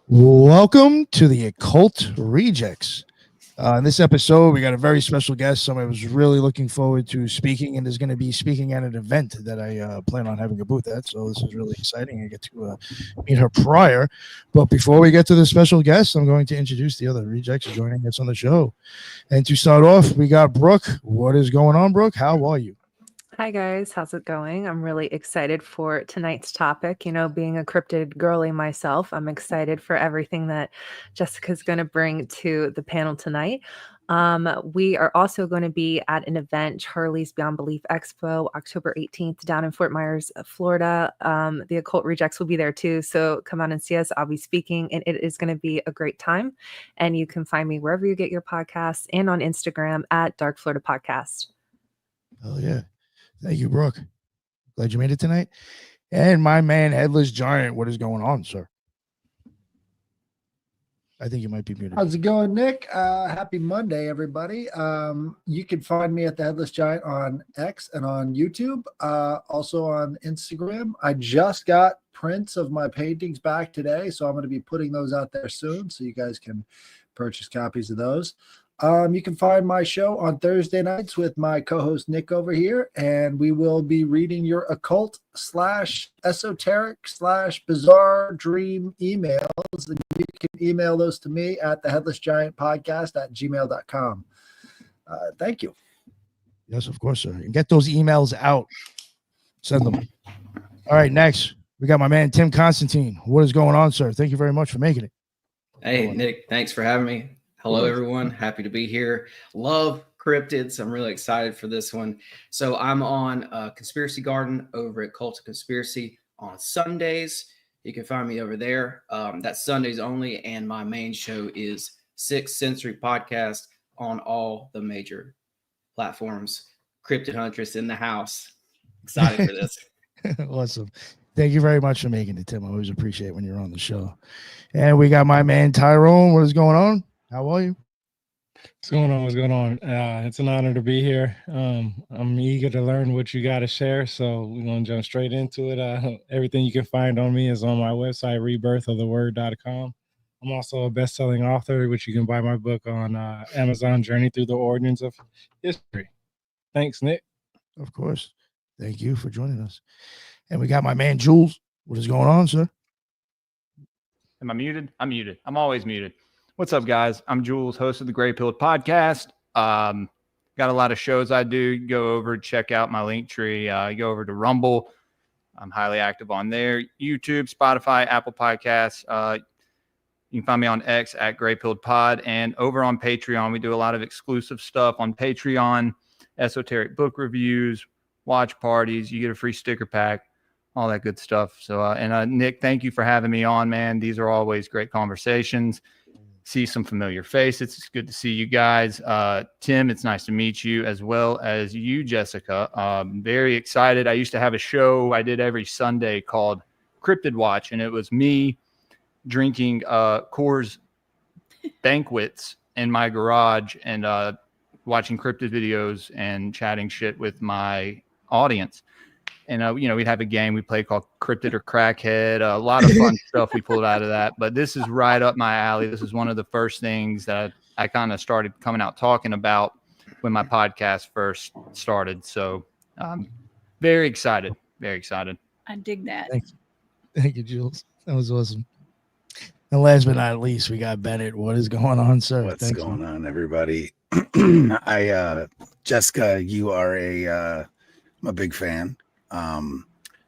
Welcome to the Occult Rejects. In this episode, we got a very special guest. Somebody I was really looking forward to speaking and is going to be speaking at an event that I plan on having a booth at. So this is really exciting. I get to meet her prior. But before we get to the special guest, I'm going to introduce the other rejects joining us on the show. And to start off, we got Brooke. What is going on, Brooke? How are you? Hi guys, how's it going? I'm really excited for tonight's topic. You know, being a cryptid girly myself, I'm excited for everything that Jessica's going to bring to the panel tonight. We are also going to be at an event, Charlie's Beyond Belief Expo, October 18th down in Fort Myers, Florida. The Occult Rejects will be there too, so come out and see us. I'll be speaking, and it is going to be a great time. And you can find me wherever you get your podcasts and on Instagram at Dark Florida Podcast. Oh, yeah. Thank you, Brooke. Glad you made it tonight. And my man, Headless Giant, what is going on, sir? I think you might be muted. How's it going, Nick? Happy Monday, everybody. You can find me at the Headless Giant on X and on YouTube, also on Instagram. I just got prints of my paintings back today, so I'm going to be putting those out there soon, so you guys can purchase copies of those. You can find my show on Thursday nights with my co-host Nick over here, and we will be reading your occult/esoteric/bizarre dream emails, and you can email those to me at theheadlessgiantpodcast@gmail.com. Thank you. Yes, of course, sir. And get those emails out. Send them. All right, next, we got my man, Tim Constantine. What is going on, sir? Thank you very much for making it. Hey, Nick, thanks for having me. Hello, everyone. Happy to be here. Love cryptids. I'm really excited for this one. So I'm on Conspiracy Garden over at Cult of Conspiracy on Sundays. You can find me over there. That's Sundays only. And my main show is Sixth Sensory Podcast on all the major platforms. Cryptid Huntress in the house. Excited for this. Awesome. Thank you very much for making it, Tim. I always appreciate when you're on the show. And we got my man, Tyrone. What is going on? How are you? What's going on? What's going on? It's an honor to be here. I'm eager to learn what you got to share, so we're going to jump straight into it. Everything you can find on me is on my website, rebirthoftheword.com. I'm also a best-selling author, which you can buy my book on Amazon, Journey Through the Origins of History. Thanks, Nick. Of course. Thank you for joining us. And we got my man, Jules. What is going on, sir? Am I muted? I'm muted. I'm always muted. What's up, guys? I'm Jules, host of the Greypilled Podcast. Got a lot of shows I do. Go over, check out my link tree. Go over to Rumble. I'm highly active on there. YouTube, Spotify, Apple Podcasts. You can find me on X at Greypilled Pod. And over on Patreon, we do a lot of exclusive stuff on Patreon, esoteric book reviews, watch parties. You get a free sticker pack, all that good stuff. So, Nick, thank you for having me on, man. These are always great conversations. See some familiar faces. It's good to see you guys. Tim, it's nice to meet you, as well as you, Jessica. Very excited. I used to have a show I did every Sunday called Cryptid Watch, and it was me drinking Coors banquets in my garage and watching cryptid videos and chatting shit with my audience. And, we'd have a game we play called Cryptid or Crackhead. A lot of fun stuff we pulled out of that. But this is right up my alley. This is one of the first things that I kind of started coming out talking about when my podcast first started. So very excited. Very excited. I dig that. Thank you, Jules. That was awesome. And last but not least, we got Bennett. What is going on, sir? What's going on, everybody? Jessica, you are I'm a big fan.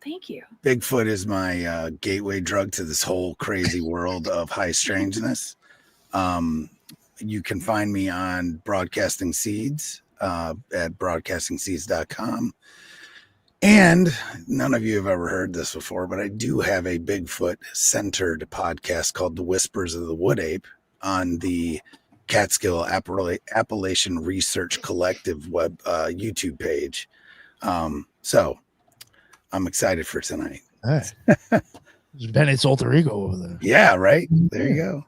Thank you. Bigfoot is my gateway drug to this whole crazy world of high strangeness. You can find me on Broadcasting Seeds at broadcastingseeds.com. And none of you have ever heard this before, but I do have a Bigfoot-centered podcast called The Whispers of the Wood Ape on the Catskill Appalachian Research Collective web YouTube page. So I'm excited for tonight. All right. It's Bennett's alter ego over there. Yeah, right. There you go.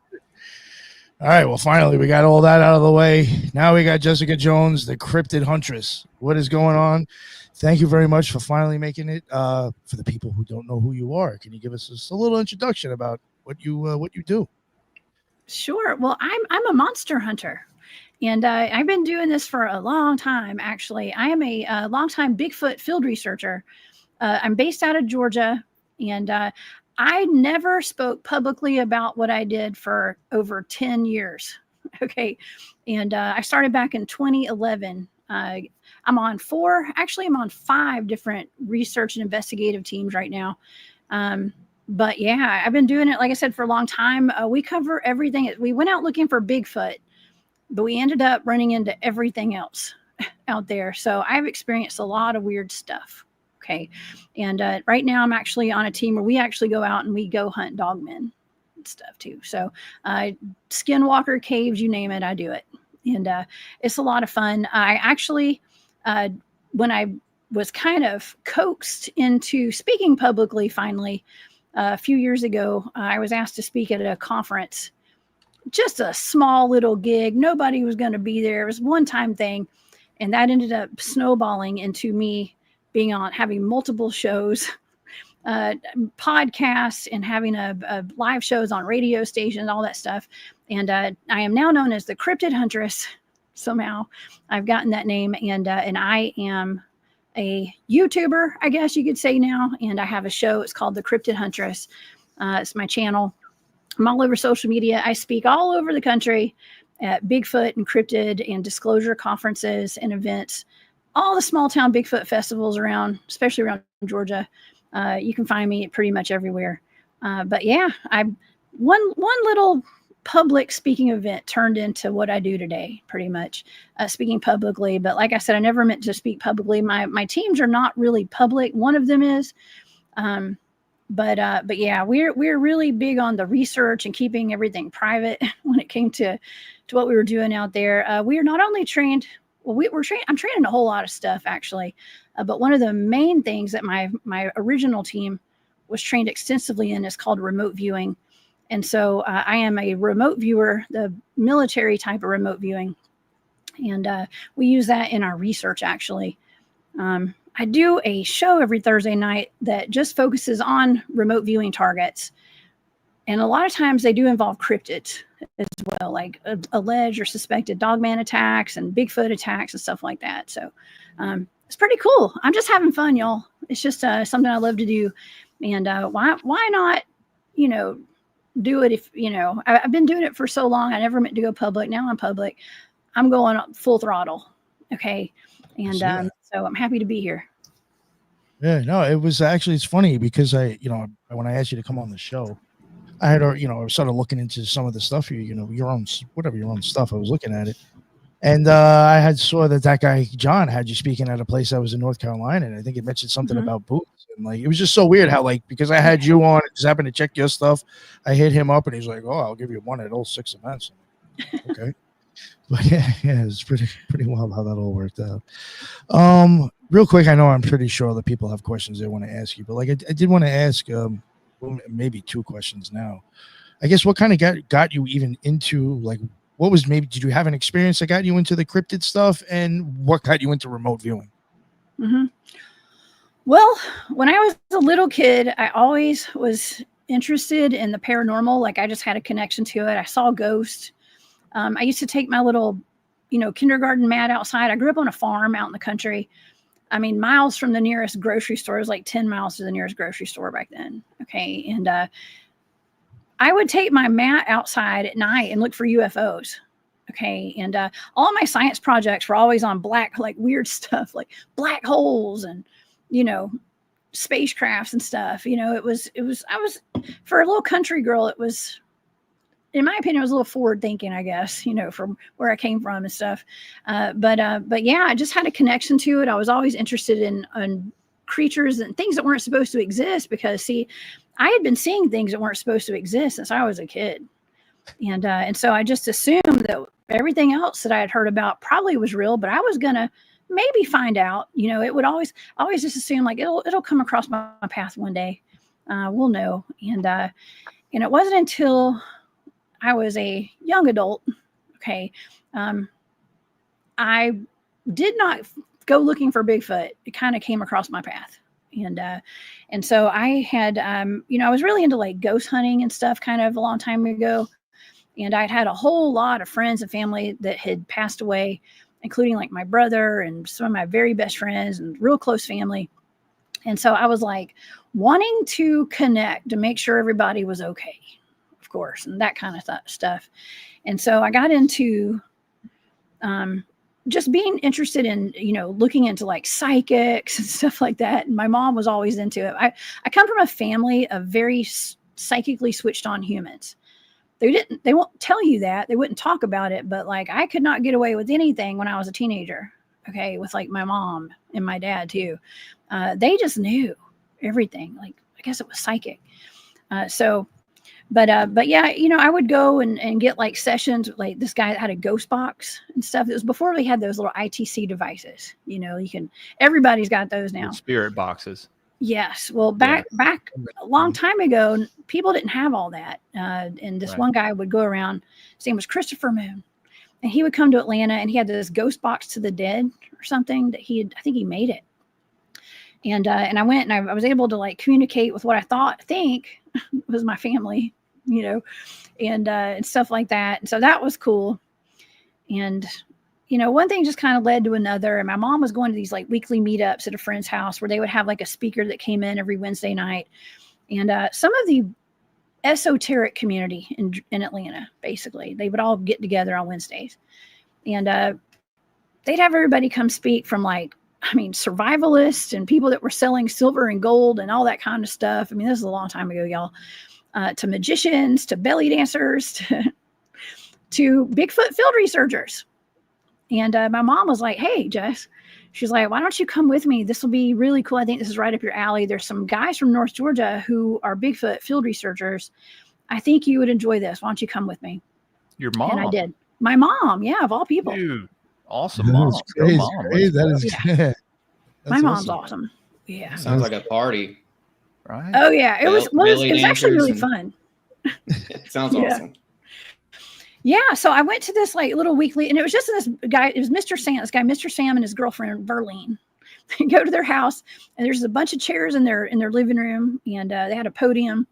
All right. Well, finally, we got all that out of the way. Now we got Jessica Jones, the Cryptid Huntress. What is going on? Thank you very much for finally making it. For the people who don't know who you are, can you give us just a little introduction about what you do? Sure. Well, I'm a monster hunter, and I've been doing this for a long time. Actually, I am a longtime Bigfoot field researcher. I'm based out of Georgia, and I never spoke publicly about what I did for over 10 years. Okay, and I started back in 2011. I'm on 5 different research and investigative teams right now. But yeah, I've been doing it, like I said, for a long time. We cover everything. We went out looking for Bigfoot, but we ended up running into everything else out there. So I've experienced a lot of weird stuff. Okay. And right now I'm actually on a team where we actually go out and we go hunt dogmen and stuff too. So skinwalker caves, you name it, I do it. And it's a lot of fun. I actually, when I was kind of coaxed into speaking publicly finally, a few years ago, I was asked to speak at a conference, just a small little gig. Nobody was going to be there. It was a one-time thing. And that ended up snowballing into me having multiple shows, podcasts, and having a live shows on radio stations, all that stuff. And I am now known as the Cryptid Huntress. Somehow I've gotten that name. And I am a YouTuber, I guess you could say now, and I have a show. It's called The Cryptid Huntress. It's my channel. I'm all over social media. I speak all over the country at Bigfoot and Cryptid and disclosure conferences and events, all the small town Bigfoot festivals around, especially around Georgia. You can find me pretty much everywhere. But yeah, one little public speaking event turned into what I do today, pretty much, speaking publicly. But like I said, I never meant to speak publicly. My teams are not really public. One of them is, but yeah, we're really big on the research and keeping everything private when it came to what we were doing out there. We are not only trained, well, I'm trained in a whole lot of stuff actually, but one of the main things that my original team was trained extensively in is called remote viewing. And so I am a remote viewer, the military type of remote viewing. And we use that in our research, actually. I do a show every Thursday night that just focuses on remote viewing targets. And a lot of times they do involve cryptids as well, like alleged or suspected dogman attacks and Bigfoot attacks and stuff like that. So it's pretty cool. I'm just having fun, y'all. It's just something I love to do. And why not, do it if, I've been doing it for so long. I never meant to go public. Now I'm public. I'm going full throttle. Okay. And so I'm happy to be here. Yeah, no, it's funny because when I asked you to come on the show, I had, I was sort of looking into some of the stuff, your own stuff. I was looking at it. And I had saw that guy, John, had you speaking at a place that was in North Carolina. And I think it mentioned something about boots. And it was just so weird how, because I had you on, just happened to check your stuff. I hit him up and he's like, oh, I'll give you one at all 6 events. Okay. But yeah, it's pretty wild how that all worked out. Real quick, I know I'm pretty sure that people have questions they want to ask you, but I did want to ask maybe 2 questions now. I guess what kind of got you even into what was did you have an experience that got you into the cryptid stuff, and what got you into remote viewing? Mm-hmm. Well, when I was a little kid, I always was interested in the paranormal. I just had a connection to it. I saw ghosts. I used to take my little, kindergarten mat outside. I grew up on a farm out in the country. I mean, miles from the nearest grocery store. It was like 10 miles to the nearest grocery store back then. Okay. And I would take my mat outside at night and look for UFOs. Okay. And all my science projects were always on weird stuff like black holes and, spacecrafts and stuff. I was, for a little country girl, it was, in my opinion, it was a little forward thinking, I guess, from where I came from and stuff. But yeah, I just had a connection to it. I was always interested in creatures and things that weren't supposed to exist because, see, I had been seeing things that weren't supposed to exist since I was a kid. And so I just assumed that everything else that I had heard about probably was real, but I was going to maybe find out, it would always just assume it'll come across my path one day. We'll know. And it wasn't until I was a young adult. Okay. I did not go looking for Bigfoot. It kind of came across my path. And so I had, I was really into ghost hunting and stuff kind of a long time ago. And I'd had a whole lot of friends and family that had passed away, including like my brother and some of my very best friends and real close family. And so I was like wanting to connect to make sure everybody was okay, of course, and that kind of stuff. And so I got into just being interested in, looking into like psychics and stuff like that. And my mom was always into it. I come from a family of very psychically switched on humans. They won't tell you that. They wouldn't talk about it, but like I could not get away with anything when I was a teenager. Okay. With like my mom and my dad too. They just knew everything. Like, I guess it was psychic. But yeah, I would go and get like sessions with like this guy that had a ghost box and stuff. It was before we had those little ITC devices. Everybody's got those now. Spirit boxes. Yes. Well, back a long time ago, people didn't have all that. And this one guy would go around, his name was Christopher Moon. And he would come to Atlanta and he had this ghost box to the dead or something that I think he made it. And I went and I was able to like communicate with what I think was my family, and stuff like that. And so that was cool. And, one thing just kind of led to another. And my mom was going to these like weekly meetups at a friend's house where they would have like a speaker that came in every Wednesday night. And some of the esoteric community in Atlanta, basically, they would all get together on Wednesdays. And they'd have everybody come speak from survivalists and people that were selling silver and gold and all that kind of stuff. I mean, this is a long time ago, y'all. To magicians, to belly dancers, to Bigfoot field researchers. And my mom was like, hey, Jess, she's like, why don't you come with me? This will be really cool. I think this is right up your alley. There's some guys from North Georgia who are Bigfoot field researchers. I think you would enjoy this. Why don't you come with me? Your mom? And I did. My mom, yeah, of all people. Dude, awesome mom. Crazy, Mom. that is good. My mom's awesome. Yeah. Sounds like a party. Right. Oh yeah, it was actually really fun. Sounds awesome. Yeah, so I went to this like little weekly, and it was just this guy. It was Mr. Sam and his girlfriend Verlene. They go to their house, and there's a bunch of chairs in their living room, and they had a podium.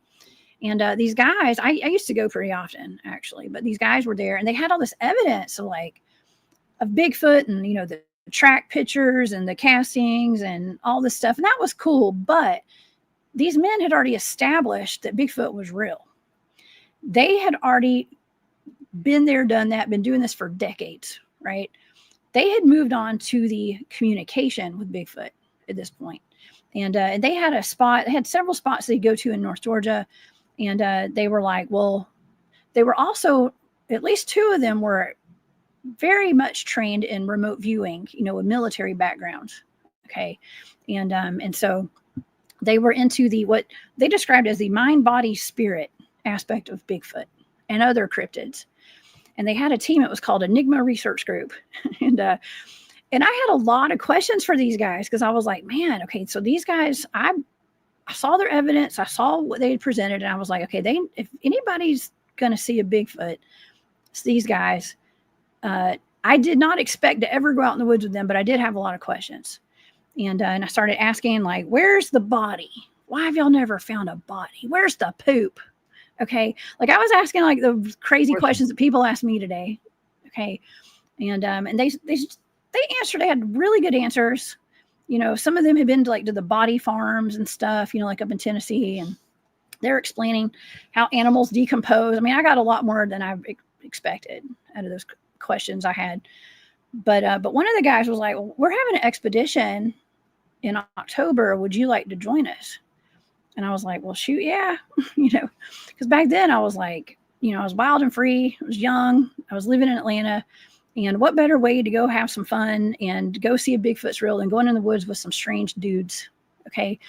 And these guys, I used to go pretty often actually, but these guys were there, and they had all this evidence of Bigfoot, and the track pictures and the castings and all this stuff, and that was cool. But these men had already established that Bigfoot was real. They had already been there, done that, been doing this for decades, right? They had moved on to the communication with Bigfoot at this point. And they had they had several spots they go to in North Georgia. And they were like, well, they were also, at least two of them were very much trained in remote viewing, with military backgrounds. Okay. And so they were into what they described as the mind, body, spirit aspect of Bigfoot and other cryptids. And they had a team, it was called Enigma Research Group. And I had a lot of questions for these guys because I was like, man, okay, so these guys, I saw their evidence, I saw what they had presented, and I was like, okay, if anybody's going to see a Bigfoot, it's these guys. I did not expect to ever go out in the woods with them, but I did have a lot of questions. And I started asking, like, where's the body? Why have y'all never found a body? Where's the poop? Okay. Like I was asking like the crazy questions that people ask me today. Okay. And they answered, they had really good answers. Some of them had been to the body farms and stuff, like up in Tennessee, and they're explaining how animals decompose. I mean, I got a lot more than I expected out of those questions I had. But one of the guys was like, well, we're having an expedition in October. Would you like to join us? And I was like, well, shoot, yeah, because back then I was like, I was wild and free. I was young. I was living in Atlanta. And what better way to go have some fun and go see a Bigfoot's real than going in the woods with some strange dudes. Okay.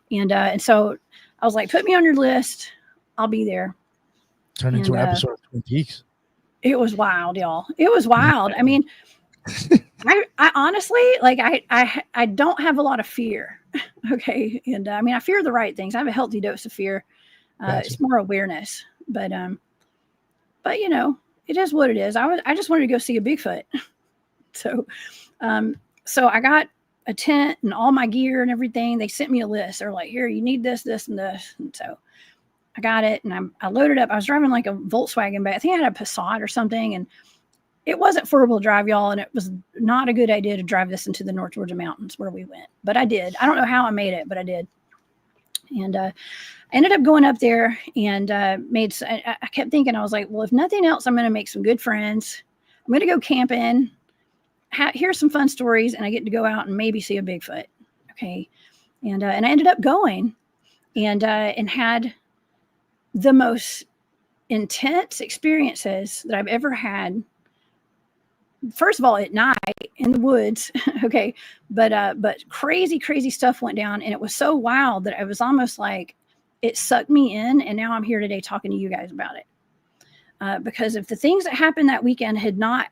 And so I was like, put me on your list. I'll be there. Turned into an episode of Twin Peaks. It was wild, y'all. It was wild. I mean, I honestly, I don't have a lot of fear. Okay. And I mean, I fear the right things. I have a healthy dose of fear. Gotcha. It's more awareness, but it is what it is. I just wanted to go see a Bigfoot. So I got a tent and all my gear and everything. They sent me a list. They're like, here, you need this, this, and this. And so I got it, and I loaded up. I was driving like a Volkswagen, but I think I had a Passat or something, and it wasn't affordable to drive, y'all, and it was not a good idea to drive this into the North Georgia mountains where we went. But I did. I don't know how I made it, but I did. And I ended up going up there and I kept thinking, I was like, well, if nothing else, I'm going to make some good friends. I'm going to go camping, hear some fun stories, and I get to go out and maybe see a Bigfoot. Okay. And I ended up going and had the most intense experiences that I've ever had. First of all, at night in the woods. Okay. But crazy stuff went down, and it was so wild that it was almost like it sucked me in. And now I'm here today talking to you guys about it. Because if the things that happened that weekend had not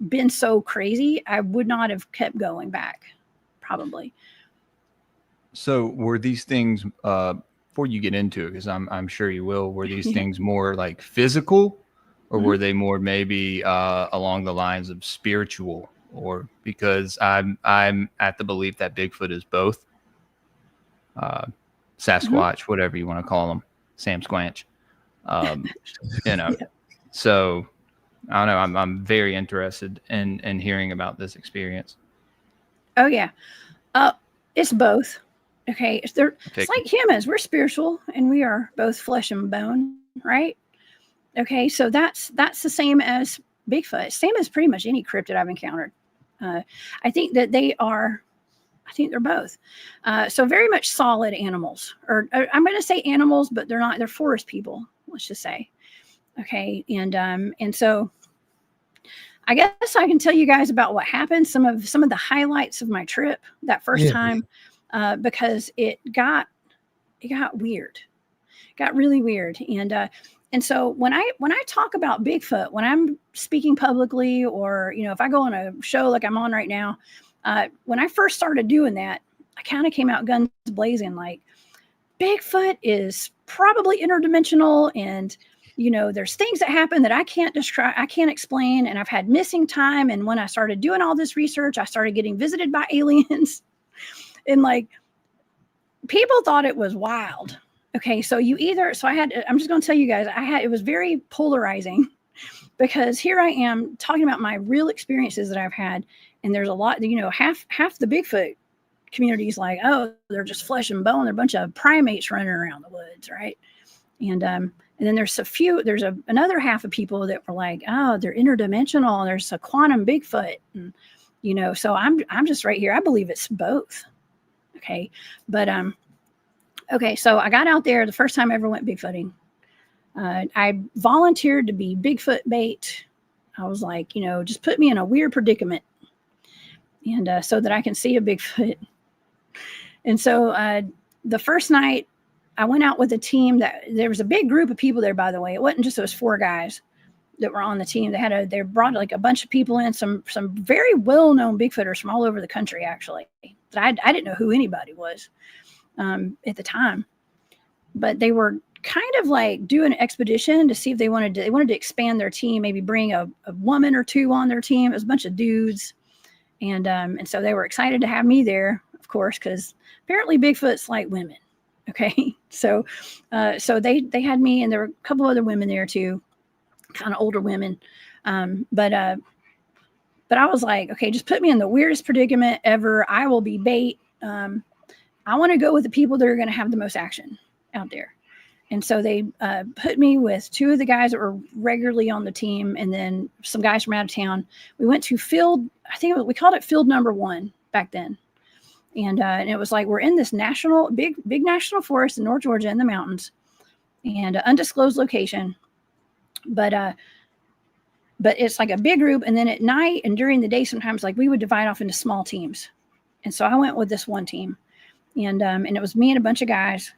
been so crazy, I would not have kept going back, probably. So were these things, before you get into it, because I'm sure you will, were these things more like physical, or were they more maybe along the lines of spiritual? Or because I'm at the belief that Bigfoot is both, Sasquatch, whatever you want to call them, Sam Squanch. So I don't know. I'm very interested in hearing about this experience. Oh yeah, it's both. Okay, it's like humans. We're spiritual, and we are both flesh and bone, right? Okay, so that's the same as Bigfoot, same as pretty much any cryptid I've encountered. I think that I think they're both. So very much solid animals, or I'm going to say animals, but they're not. They're forest people, let's just say. Okay, and so I guess I can tell you guys about what happened. Some of the highlights of my trip that first time, because it got weird. It got really weird, and so when I talk about Bigfoot, when I'm speaking publicly, or if I go on a show like I'm on right now, when I first started doing that, I kind of came out guns blazing, like Bigfoot is probably interdimensional, and there's things that happen that I can't describe, I can't explain, and I've had missing time. And when I started doing all this research, I started getting visited by aliens, and like people thought it was wild. Okay, so I'm just going to tell you guys, it was very polarizing, because here I am talking about my real experiences that I've had. And there's a lot, half the Bigfoot community is like, oh, they're just flesh and bone. They're a bunch of primates running around the woods. Right. And then there's another half of people that were like, oh, they're interdimensional. There's a quantum Bigfoot. And, so I'm just right here. I believe it's both. Okay. But, okay, so I got out there the first time I ever went Bigfooting. I volunteered to be Bigfoot bait. I was like, just put me in a weird predicament, and so that I can see a Bigfoot. And so the first night I went out with a team there was a big group of people there, by the way. It wasn't just those 4 guys that were on the team. They brought like a bunch of people in, some very well-known Bigfooters from all over the country, actually. I didn't know who anybody was at the time, but they were kind of like doing an expedition to see if they wanted to expand their team, maybe bring a woman or 2 on their team. It was a bunch of dudes. And so they were excited to have me there, of course, because apparently Bigfoot's like women. Okay. So they had me, and there were a couple other women there too, kind of older women. But I was like, okay, just put me in the weirdest predicament ever. I will be bait. I want to go with the people that are going to have the most action out there. And so they put me with 2 of the guys that were regularly on the team, and then some guys from out of town. We went to we called it field number 1 back then. And it was like, we're in this big national forest in North Georgia in the mountains, and an undisclosed location. But it's like a big group. And then at night and during the day, sometimes like we would divide off into small teams. And so I went with this one team, and it was me and a bunch of guys.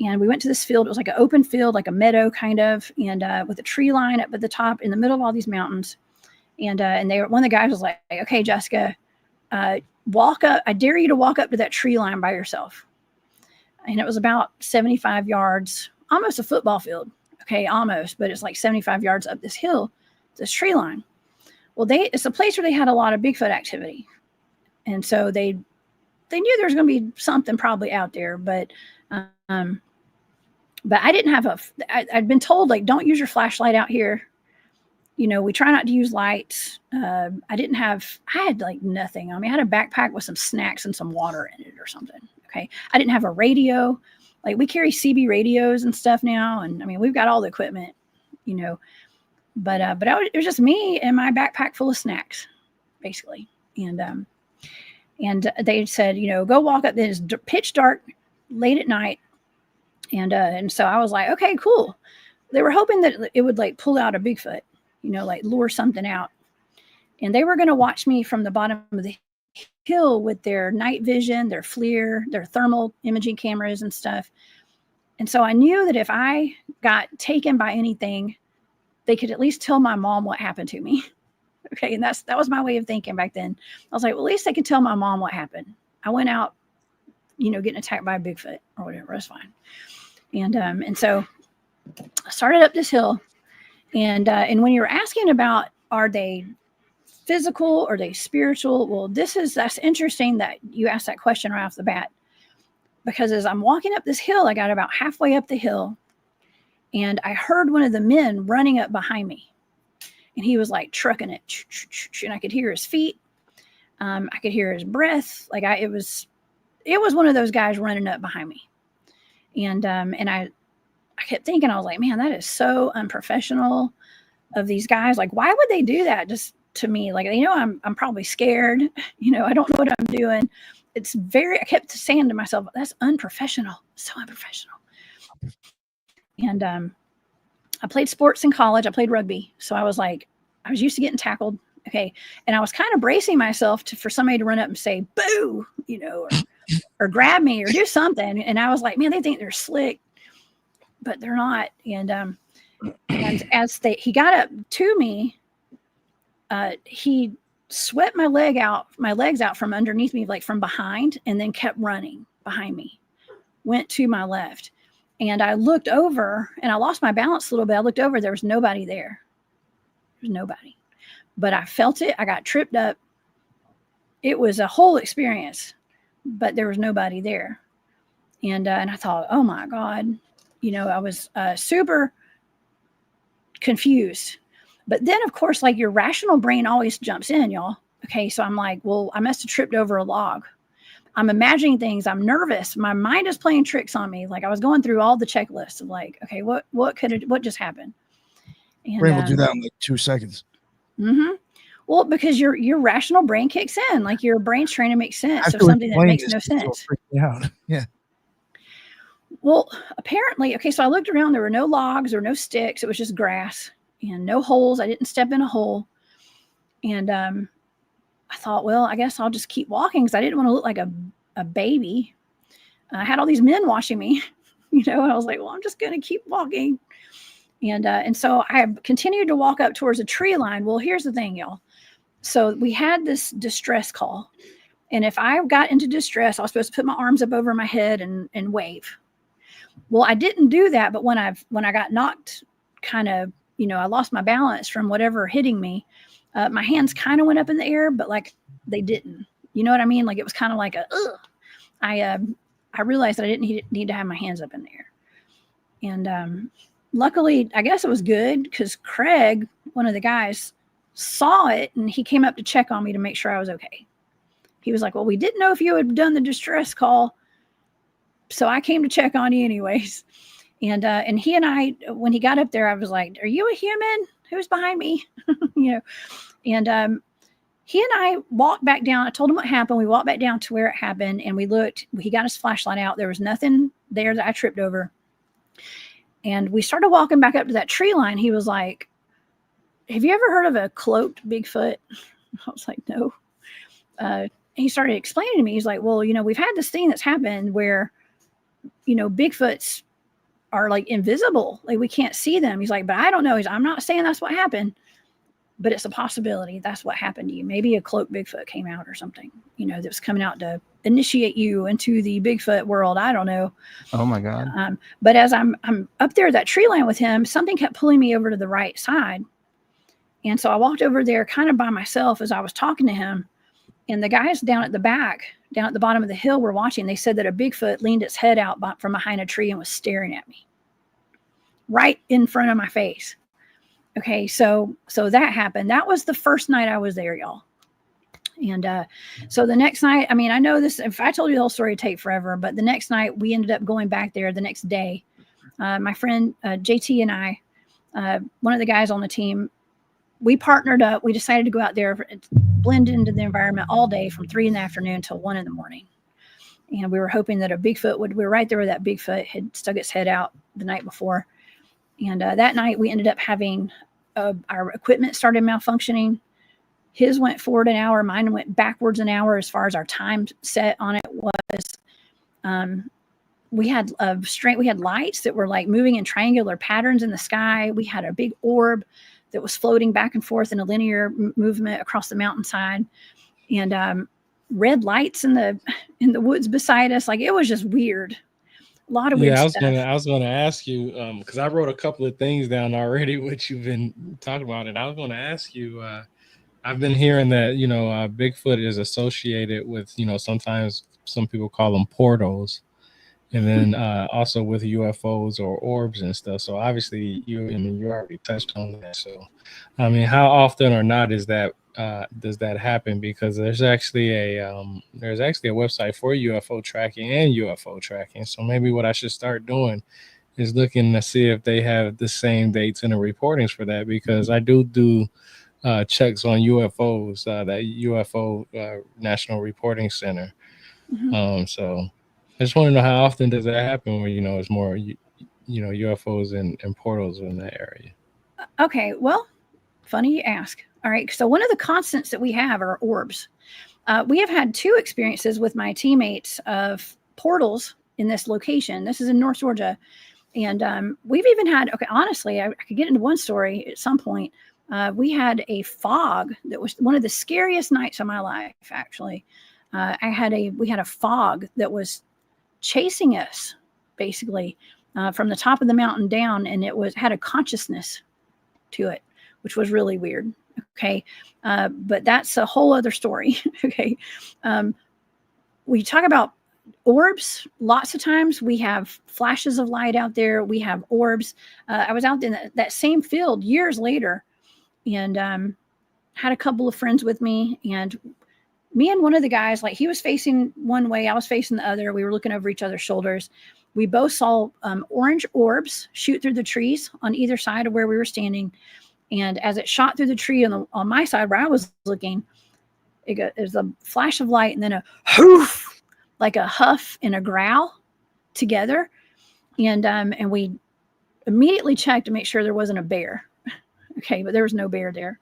And we went to this field. It was like an open field, like a meadow kind of, and with a tree line up at the top in the middle of all these mountains. And one of the guys was like, okay, Jessica, walk up. I dare you to walk up to that tree line by yourself. And it was about 75 yards, almost a football field. Okay, almost, but it's like 75 yards up this hill, this tree line. Well, it's a place where they had a lot of Bigfoot activity. And so they knew there was going to be something probably out there, but But I didn't have I'd been told, like, don't use your flashlight out here. You know, we try not to use lights. I had like nothing. I mean, I had a backpack with some snacks and some water in it or something. Okay. I didn't have a radio. Like, we carry CB radios and stuff now. And I mean, we've got all the equipment, you know, but it was just me and my backpack full of snacks, basically. And they said, you know, go walk up. It's pitch dark late at night. And so I was like, okay, cool. They were hoping that it would like pull out a Bigfoot, you know, like lure something out. And they were going to watch me from the bottom of the hill with their night vision, their FLIR, their thermal imaging cameras and stuff. And so I knew that if I got taken by anything, they could at least tell my mom what happened to me. Okay. And that was my way of thinking back then. I was like, well, at least they can tell my mom what happened. I went out, you know, getting attacked by a Bigfoot or whatever. That's fine. And so I started up this hill, and when you're asking about, are they physical or are they spiritual? Well, that's interesting that you asked that question right off the bat, because as I'm walking up this hill, I got about halfway up the hill and I heard one of the men running up behind me, and he was like trucking it, and I could hear his feet. I could hear his breath. Like it was one of those guys running up behind me. And I kept thinking, I was like, man, that is so unprofessional of these guys. Like, why would they do that just to me? Like, you know, I'm probably scared. You know, I don't know what I'm doing. I kept saying to myself, that's unprofessional. So unprofessional. And I played sports in college. I played rugby. So I was used to getting tackled. Okay. And I was kind of bracing myself for somebody to run up and say, boo, you know, or grab me or do something. And I was like, man, they think they're slick, but they're not. And as he got up to me, he swept my legs out from underneath me, like from behind, and then kept running behind me, went to my left. And I looked over and I lost my balance a little bit. I looked over, there was nobody there. There's nobody, but I felt it. I got tripped up. It was a whole experience, but there was nobody there. And I thought, oh my God, you know, I was super confused. But then, of course, like your rational brain always jumps in, y'all. Okay, so I'm like, well, I must have tripped over a log. I'm imagining things. I'm nervous. My mind is playing tricks on me. Like, I was going through all the checklists of like, okay, what just happened? And Brain will do that in like 2 seconds. Mm-hmm. Well, because your rational brain kicks in, like your brain's trying to make sense of something that makes no sense. Yeah. Well, apparently, okay, so I looked around. There were no logs or no sticks. It was just grass and no holes. I didn't step in a hole. And I thought, well, I guess I'll just keep walking because I didn't want to look like a baby. I had all these men watching me, you know, and I was like, well, I'm just going to keep walking. And so I continued to walk up towards a tree line. Well, here's the thing, y'all. So we had this distress call. And if I got into distress, I was supposed to put my arms up over my head and wave. Well, I didn't do that. But when I got knocked, kind of, you know, I lost my balance from whatever hitting me. My hands kind of went up in the air, but like they didn't. You know what I mean? Like it was kind of like I realized that I didn't need to have my hands up in the air. And luckily, I guess it was good because Craig, one of the guys, saw it and he came up to check on me to make sure I was okay. He was like, well, we didn't know if you had done the distress call, so I came to check on you anyways. And he and I, when he got up there, I was like, are you a human? Who's behind me? You know, and he and I walked back down. I told him what happened. We walked back down to where it happened and we looked. He got his flashlight out. There was nothing there that I tripped over. And we started walking back up to that tree line. He was like, have you ever heard of a cloaked Bigfoot? I was like, no. He started explaining to me. He's like, well, you know, we've had this thing that's happened where, you know, Bigfoots are like invisible. Like we can't see them. He's like, but I don't know. I'm not saying that's what happened, but it's a possibility. That's what happened to you. Maybe a cloaked Bigfoot came out or something, you know, that was coming out to initiate you into the Bigfoot world. I don't know. Oh my God. But as I'm up there, that tree line with him, something kept pulling me over to the right side. And so I walked over there kind of by myself as I was talking to him. And the guys down at the back, down at the bottom of the hill were watching. They said that a Bigfoot leaned its head out from behind a tree and was staring at me. right in front of my face. Okay, so that happened. That was the first night I was there, y'all. And so the next night, I mean, I know this, if I told you the whole story, it'd take forever, but the next night we ended up going back there the next day. My friend JT and I, one of the guys on the team, we partnered up. We decided to go out there, blend into the environment all day from 3 in the afternoon till 1 in the morning. And we were hoping that we were right there where that Bigfoot had stuck its head out the night before. And that night we ended up having our equipment started malfunctioning. His went forward an hour. Mine went backwards an hour as far as our time set on it was. We had we had lights that were like moving in triangular patterns in the sky. We had a big orb that was floating back and forth in a linear movement across the mountainside, and red lights in the woods beside us. Like, it was just weird. A lot of weird stuff. I was gonna ask you, because I wrote a couple of things down already, which you've been talking about, and I was gonna ask you. I've been hearing that Bigfoot is associated with sometimes some people call them portals, and then also with UFOs or orbs and stuff. So obviously you already touched on that. So I mean, how often or not is that does that happen? Because there's actually a website for UFO tracking and UFO tracking. So maybe what I should start doing is looking to see if they have the same dates in the reportings for that, because I do checks on UFOs, that UFO National Reporting Center. Mm-hmm. So I just want to know, how often does that happen where it's more UFOs and portals in that area? Okay, well, funny you ask. All right, so one of the constants that we have are orbs. We have had 2 experiences with my teammates of portals in this location. This is in North Georgia, and we've even had, honestly, I could get into one story at some point. We had a fog that was one of the scariest nights of my life, actually. We had a fog that was chasing us, basically, from the top of the mountain down, and had a consciousness to it, which was really weird. Okay, but that's a whole other story. Okay, we talk about orbs. Lots of times we have flashes of light out there. We have orbs. I was out in that same field years later, and had a couple of friends with me, and me and one of the guys, like, he was facing one way, I was facing the other. We were looking over each other's shoulders. We both saw orange orbs shoot through the trees on either side of where we were standing. And as it shot through the tree on my side where I was looking, it was a flash of light and then a hoof, like a huff and a growl together. And we immediately checked to make sure there wasn't a bear. Okay, but there was no bear there.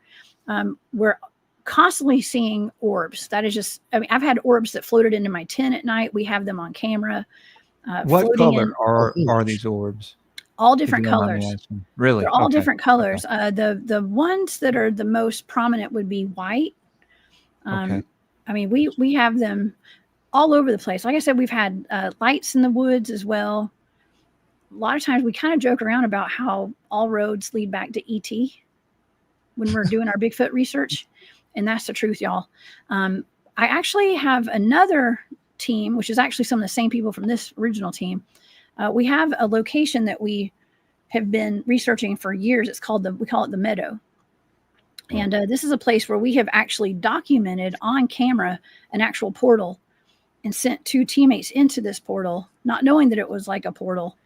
We're constantly seeing orbs. That is just, I've had orbs that floated into my tent at night. We have them on camera. What color are these orbs? All different colors. Really? They're all different colors. Okay. The ones that are the most prominent would be white. Okay. I mean, we have them all over the place. Like I said, we've had lights in the woods as well. A lot of times we kind of joke around about how all roads lead back to ET when we're doing our Bigfoot research. And that's the truth, y'all. I actually have another team, which is actually some of the same people from this original team. We have a location that we have been researching for years. We call it the Meadow. And this is a place where we have actually documented on camera an actual portal and sent 2 teammates into this portal, not knowing that it was like a portal,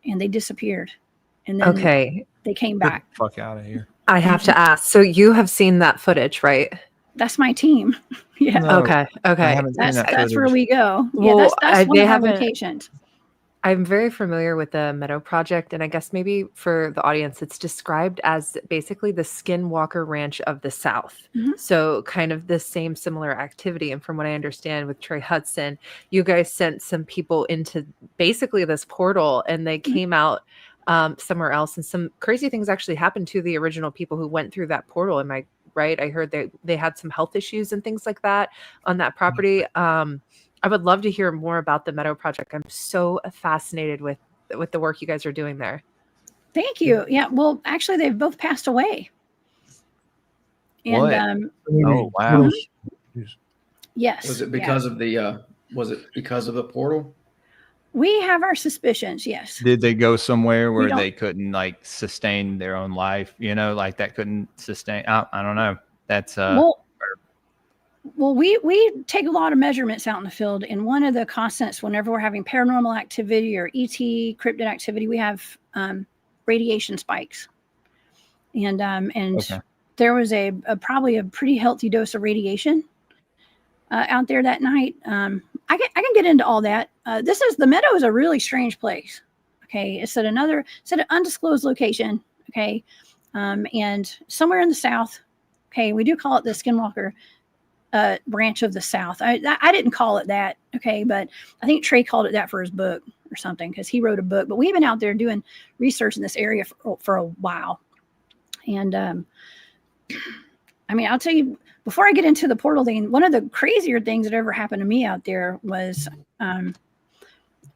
and they disappeared. And then they came back. Get the fuck out of here. I have to ask. So you have seen that footage, right? That's my team. Yeah. No, okay. That's where we go. Yeah, well, that's one of our locations. I'm very familiar with the Meadow Project, and I guess maybe for the audience, it's described as basically the Skinwalker Ranch of the South. Mm-hmm. So kind of the same similar activity. And from what I understand with Trey Hudson, you guys sent some people into basically this portal, and they came out somewhere else. And some crazy things actually happened to the original people who went through that portal. Am I right? I heard they had some health issues and things like that on that property. I would love to hear more about the Meadow Project. I'm so fascinated with the work you guys are doing there. Thank you. Yeah. Well, actually, they've both passed away. And oh wow. Yes. Was it because of the? Was it because of the portal? We have our suspicions, yes. Did they go somewhere We where don't- they couldn't like sustain their own life? You know, like that couldn't sustain. I don't know. That's Well, we take a lot of measurements out in the field, and one of the constants whenever we're having paranormal activity or ET cryptid activity, we have radiation spikes, and Okay. there was a probably a pretty healthy dose of radiation out there that night. I can get into all that. The meadow is a really strange place. Okay, it's at an undisclosed location. Okay, and somewhere in the south. Okay, we do call it the Skinwalker branch of the South. I didn't call it that, okay, but I think Trey called it that for his book or something because he wrote a book. But we've been out there doing research in this area for a while, and I mean, I'll tell you before I get into the portal thing. One of the crazier things that ever happened to me out there was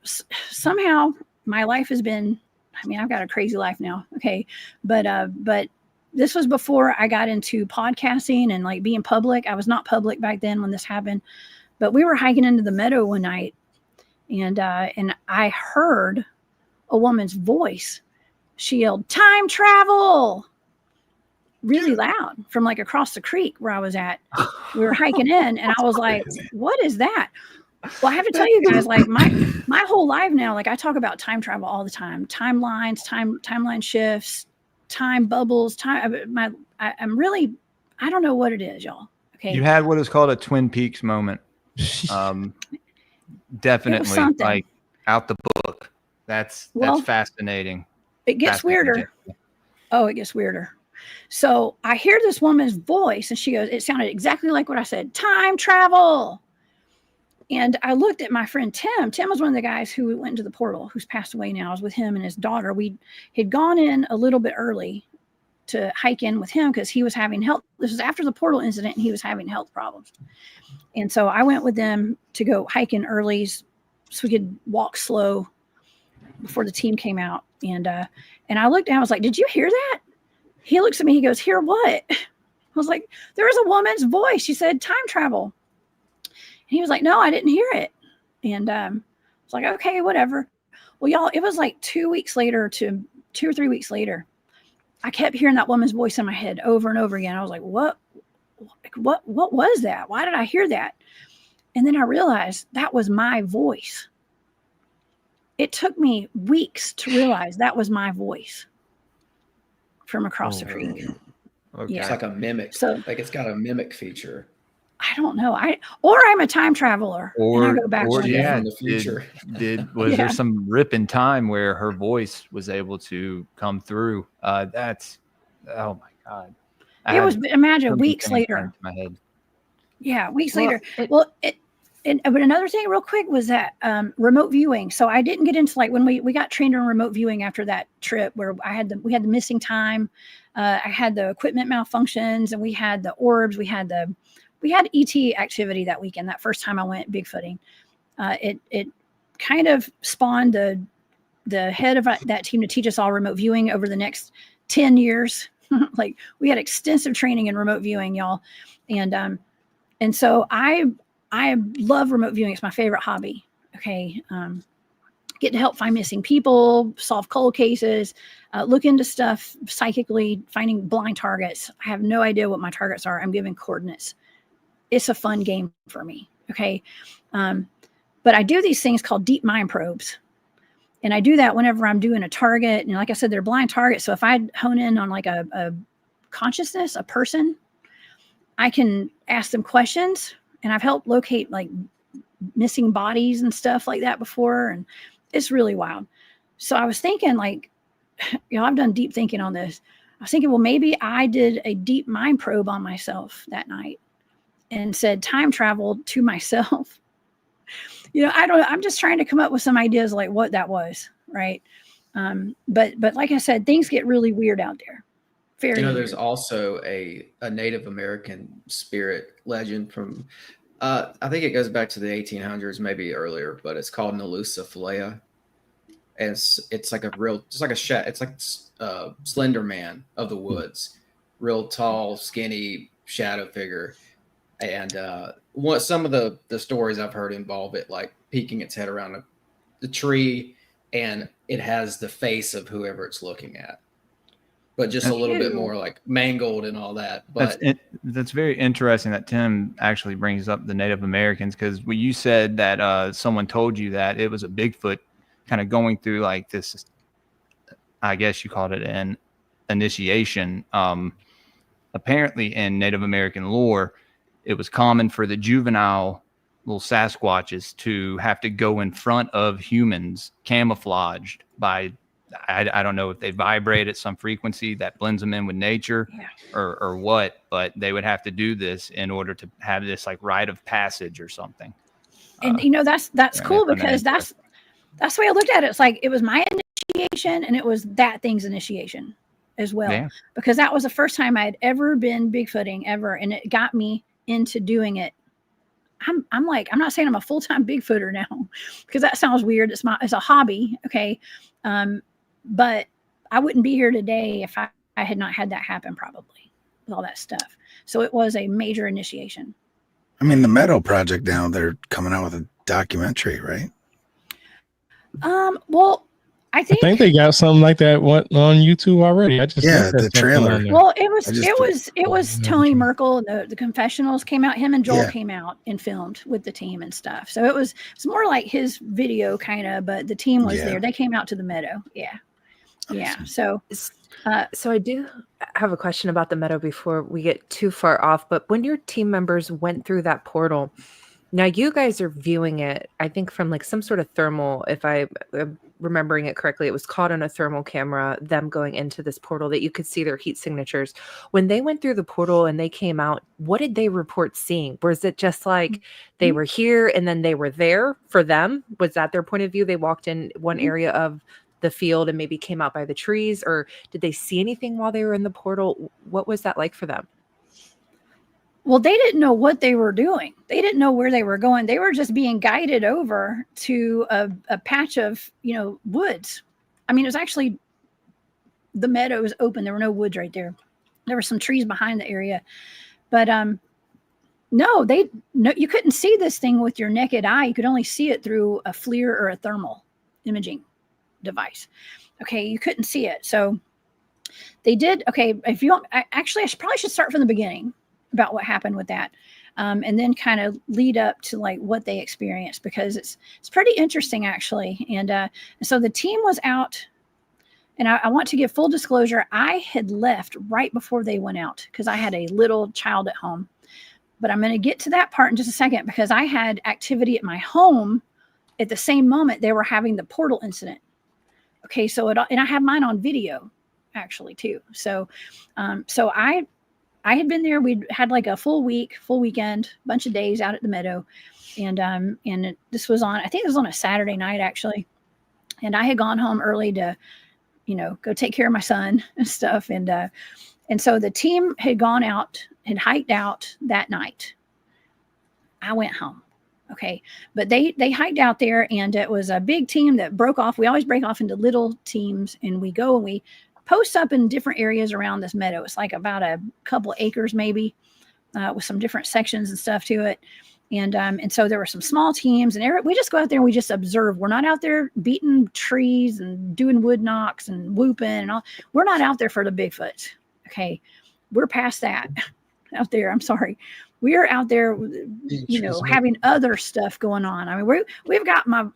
somehow my life has been. I mean, I've got a crazy life now, okay, but this was before I got into podcasting and like being public. I was not public back then when this happened, but we were hiking into the meadow one night, and I heard a woman's voice. She yelled, "Time travel!" really loud from like across the creek where I was at. We were hiking in, and I was like, "What is that?" Well, I have to tell you guys, like my whole life now, like I talk about time travel all the time, timelines, timeline shifts, time bubbles, I'm really, I don't know what it is, y'all. Okay. You had what is called a Twin Peaks moment. Definitely like out the book. That's fascinating. It gets weirder. Oh, it gets weirder. So I hear this woman's voice and she goes, it sounded exactly like what I said, time travel. And I looked at my friend Tim. Tim was one of the guys who went into the portal, who's passed away now. I was with him and his daughter. We had gone in a little bit early to hike in with him because he was having health. This was after the portal incident, and he was having health problems. And so I went with them to go hike in early so we could walk slow before the team came out. And I looked down. I was like, "Did you hear that?" He looks at me. He goes, "Hear what?" I was like, "There was a woman's voice. She said time travel." He was like, "No, I didn't hear it." And I was like, "Okay, whatever." Well, y'all, it was like 2 weeks later to 2 or 3 weeks later. I kept hearing that woman's voice in my head over and over again. I was like, what was that? Why did I hear that? And then I realized that was my voice. It took me weeks to realize that was my voice from across the creek. Okay. Yeah. It's like a mimic. So like it's got a mimic feature. I don't know. I'm a time traveler. Or and I go back or to yeah, in the future. Was there some rip in time where her voice was able to come through? That's oh my God. Imagine weeks later. My head. Yeah, weeks later. But another thing real quick was that remote viewing. So I didn't get into like when we got trained on remote viewing after that trip where we had the missing time. I had the equipment malfunctions and we had the orbs. We had ET activity that weekend. That first time I went Bigfooting, it kind of spawned the head of that team to teach us all remote viewing over the next 10 years. Like we had extensive training in remote viewing, y'all. And so I love remote viewing. It's my favorite hobby. Okay. Get to help find missing people, solve cold cases, look into stuff psychically, finding blind targets. I have no idea what my targets are. I'm giving coordinates. It's a fun game for me. Okay. But I do these things called deep mind probes. And I do that whenever I'm doing a target. And like I said, they're blind targets. So if I hone in on like a consciousness, a person, I can ask them questions. And I've helped locate like missing bodies and stuff like that before. And it's really wild. So I was thinking like, I've done deep thinking on this. I was thinking, well, maybe I did a deep mind probe on myself that night and said time travel to myself. I don't know. I'm just trying to come up with some ideas like what that was. Right. But like I said, things get really weird out there. Very weird. There's also a Native American spirit legend from, I think it goes back to the 1800s, maybe earlier, but it's called Nalusa Falea. And it's like it's like a slender man of the woods, real tall, skinny shadow figure. And some of the stories I've heard involve it like peeking its head around the tree, and it has the face of whoever it's looking at, but just a little bit more like mangled and all that. But that's very interesting that Tim actually brings up the Native Americans, because when you said that someone told you that it was a Bigfoot kind of going through like this, I guess you called it an initiation. Apparently in Native American lore, it was common for the juvenile little Sasquatches to have to go in front of humans camouflaged by, I don't know if they vibrate at some frequency that blends them in with nature or what, but they would have to do this in order to have this like rite of passage or something. And that's cool, because that's the way I looked at it. It's like it was my initiation and it was that thing's initiation as well, because that was the first time I had ever been Bigfooting ever, and it got me into doing it. I'm not saying I'm a full-time Bigfooter now, because that sounds weird. It's a hobby. Okay. But I wouldn't be here today if I had not had that happen, probably, with all that stuff. So it was a major initiation. I mean, the Meadow Project now, they're coming out with a documentary, right? Well, I think they got something like that on YouTube already. I just the trailer. Well, it was Tony Merkel. The confessionals came out. Him and Joel came out and filmed with the team and stuff. So it's more like his video kind of, but the team was there. They came out to the Meadow. Yeah. So I do have a question about the Meadow before we get too far off. But when your team members went through that portal, now you guys are viewing it, I think, from like some sort of thermal, if I'm remembering it correctly, it was caught on a thermal camera, them going into this portal that you could see their heat signatures. When they went through the portal and they came out, what did they report seeing? Was it just like they were here and then they were there for them? Was that their point of view? They walked in one area of the field and maybe came out by the trees, or did they see anything while they were in the portal? What was that like for them? Well, they didn't know what they were doing. They didn't know where they were going. They were just being guided over to a patch of, woods. I mean, it was actually, the meadow was open. There were no woods right there. There were some trees behind the area. But no, you couldn't see this thing with your naked eye. You could only see it through a FLIR or a thermal imaging device. Okay, you couldn't see it. So they did. Okay, if you want, I probably should start from the beginning about what happened with that, and then kind of lead up to like what they experienced, because it's pretty interesting actually. And so the team was out, and I want to give full disclosure. I had left right before they went out because I had a little child at home, but I'm going to get to that part in just a second, because I had activity at my home at the same moment they were having the portal incident. Okay, so and I have mine on video actually too. So I had been there. We'd had like a full weekend, bunch of days out at the Meadow. And this was on, I think it was on a Saturday night actually. And I had gone home early to, go take care of my son and stuff. And so the team had gone out, had hiked out that night. I went home. Okay. But they hiked out there, and it was a big team that broke off. We always break off into little teams, and we go and we post up in different areas around this meadow. It's like about a couple acres maybe, with some different sections and stuff to it. And so there were some small teams, and we just go out there and we just observe. We're not out there beating trees and doing wood knocks and whooping and all. We're not out there for the Bigfoot. Okay. We're past that out there. I'm sorry. We're out there, having other stuff going on. I mean, we've got my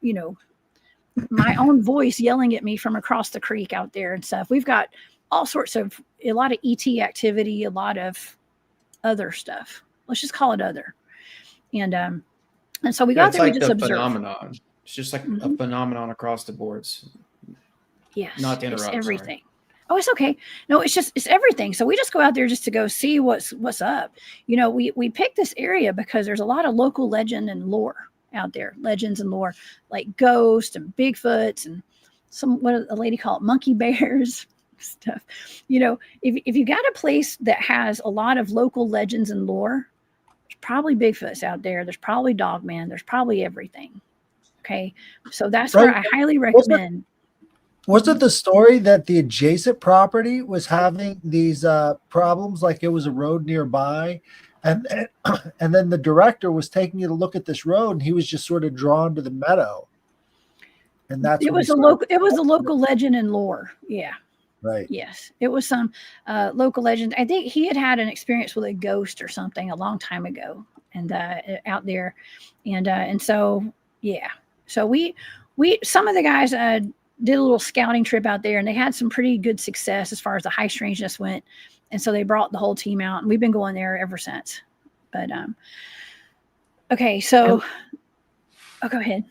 own voice yelling at me from across the creek out there and stuff. We've got all sorts of, a lot of ET activity, a lot of other stuff. Let's just call it other. And so we got there, like we just observe. Phenomenon. It's just like a phenomenon across the boards. Yes. Not to interrupt. It's everything. Sorry. Oh, it's okay. No, it's everything. So we just go out there just to go see what's up. We picked this area because there's a lot of local legend and lore out there, legends and lore, like ghosts and Bigfoots and what a lady called monkey bears stuff. If you got a place that has a lot of local legends and lore, there's probably Bigfoots out there. There's probably Dogman. There's probably everything. Okay. So that's where I highly recommend. Was it the story that the adjacent property was having these problems, like it was a road nearby, and then the director was taking you to look at this road, and he was just sort of drawn to the meadow? And that's It when was we a started- local. It was a local legend and lore. Yeah. Right. Yes, it was some local legend. I think he had an experience with a ghost or something a long time ago, and out there, and so yeah. So we some of the guys did a little scouting trip out there, and they had some pretty good success as far as the high strangeness went, and so they brought the whole team out, and we've been going there ever since. But okay, so go ahead.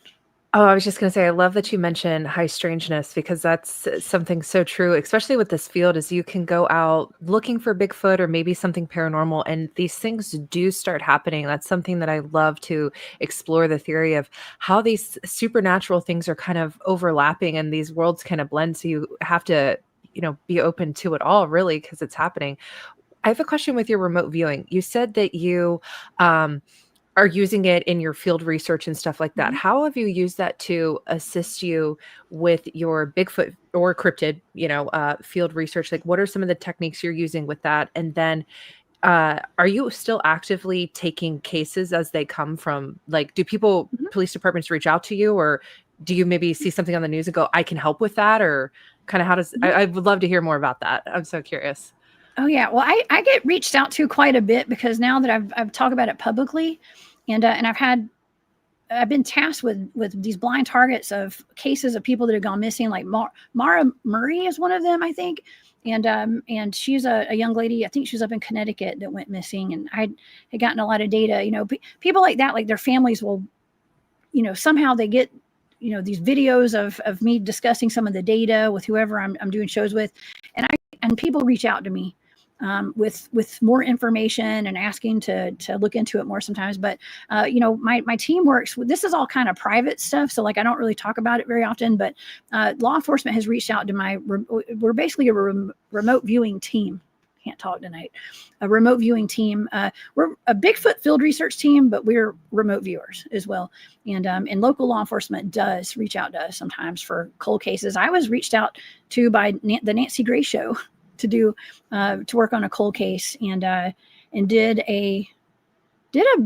Oh, I was just going to say, I love that you mentioned high strangeness, because that's something so true, especially with this field, is you can go out looking for Bigfoot or maybe something paranormal, and these things do start happening. That's something that I love to explore, the theory of how these supernatural things are kind of overlapping and these worlds kind of blend. So you have to, be open to it all, really, because it's happening. I have a question with your remote viewing. You said that you, are using it in your field research and stuff like that. How have you used that to assist you with your Bigfoot or cryptid, field research? Like, what are some of the techniques you're using with that? And then, are you still actively taking cases as they come from, like, do police departments reach out to you, or do you maybe see something on the news and go, I can help with that? Or kind of how does, I would love to hear more about that. I'm so curious. Oh yeah. Well, I get reached out to quite a bit, because now that I've talked about it publicly, and I've been tasked with these blind targets of cases of people that have gone missing. Like Mara Murray is one of them, I think, and she's a young lady. I think she was up in Connecticut that went missing, and I had gotten a lot of data. People like that, like their families will, somehow they get, these videos of me discussing some of the data with whoever I'm doing shows with, and people reach out to me with more information and asking to look into it more sometimes. But my team works with, this is all kind of private stuff, so like I don't really talk about it very often. But law enforcement has reached out to we're basically a remote viewing team. Can't talk tonight. A remote viewing team. We're a Bigfoot field research team, but we're remote viewers as well. And local law enforcement does reach out to us sometimes for cold cases. I was reached out to by the Nancy Grace Show to work on a cold case, and did a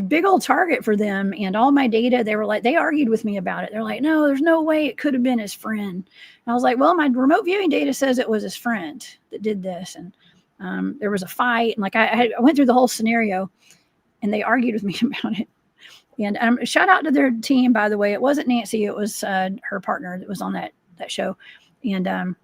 big old target for them, and all my data, they argued with me about it. They're like, no, there's no way it could have been his friend. And I was like, well, my remote viewing data says it was his friend that did this. And there was a fight, and like I went through the whole scenario, and they argued with me about it. And shout out to their team, by the way. It wasn't Nancy, it was her partner that was on that show. And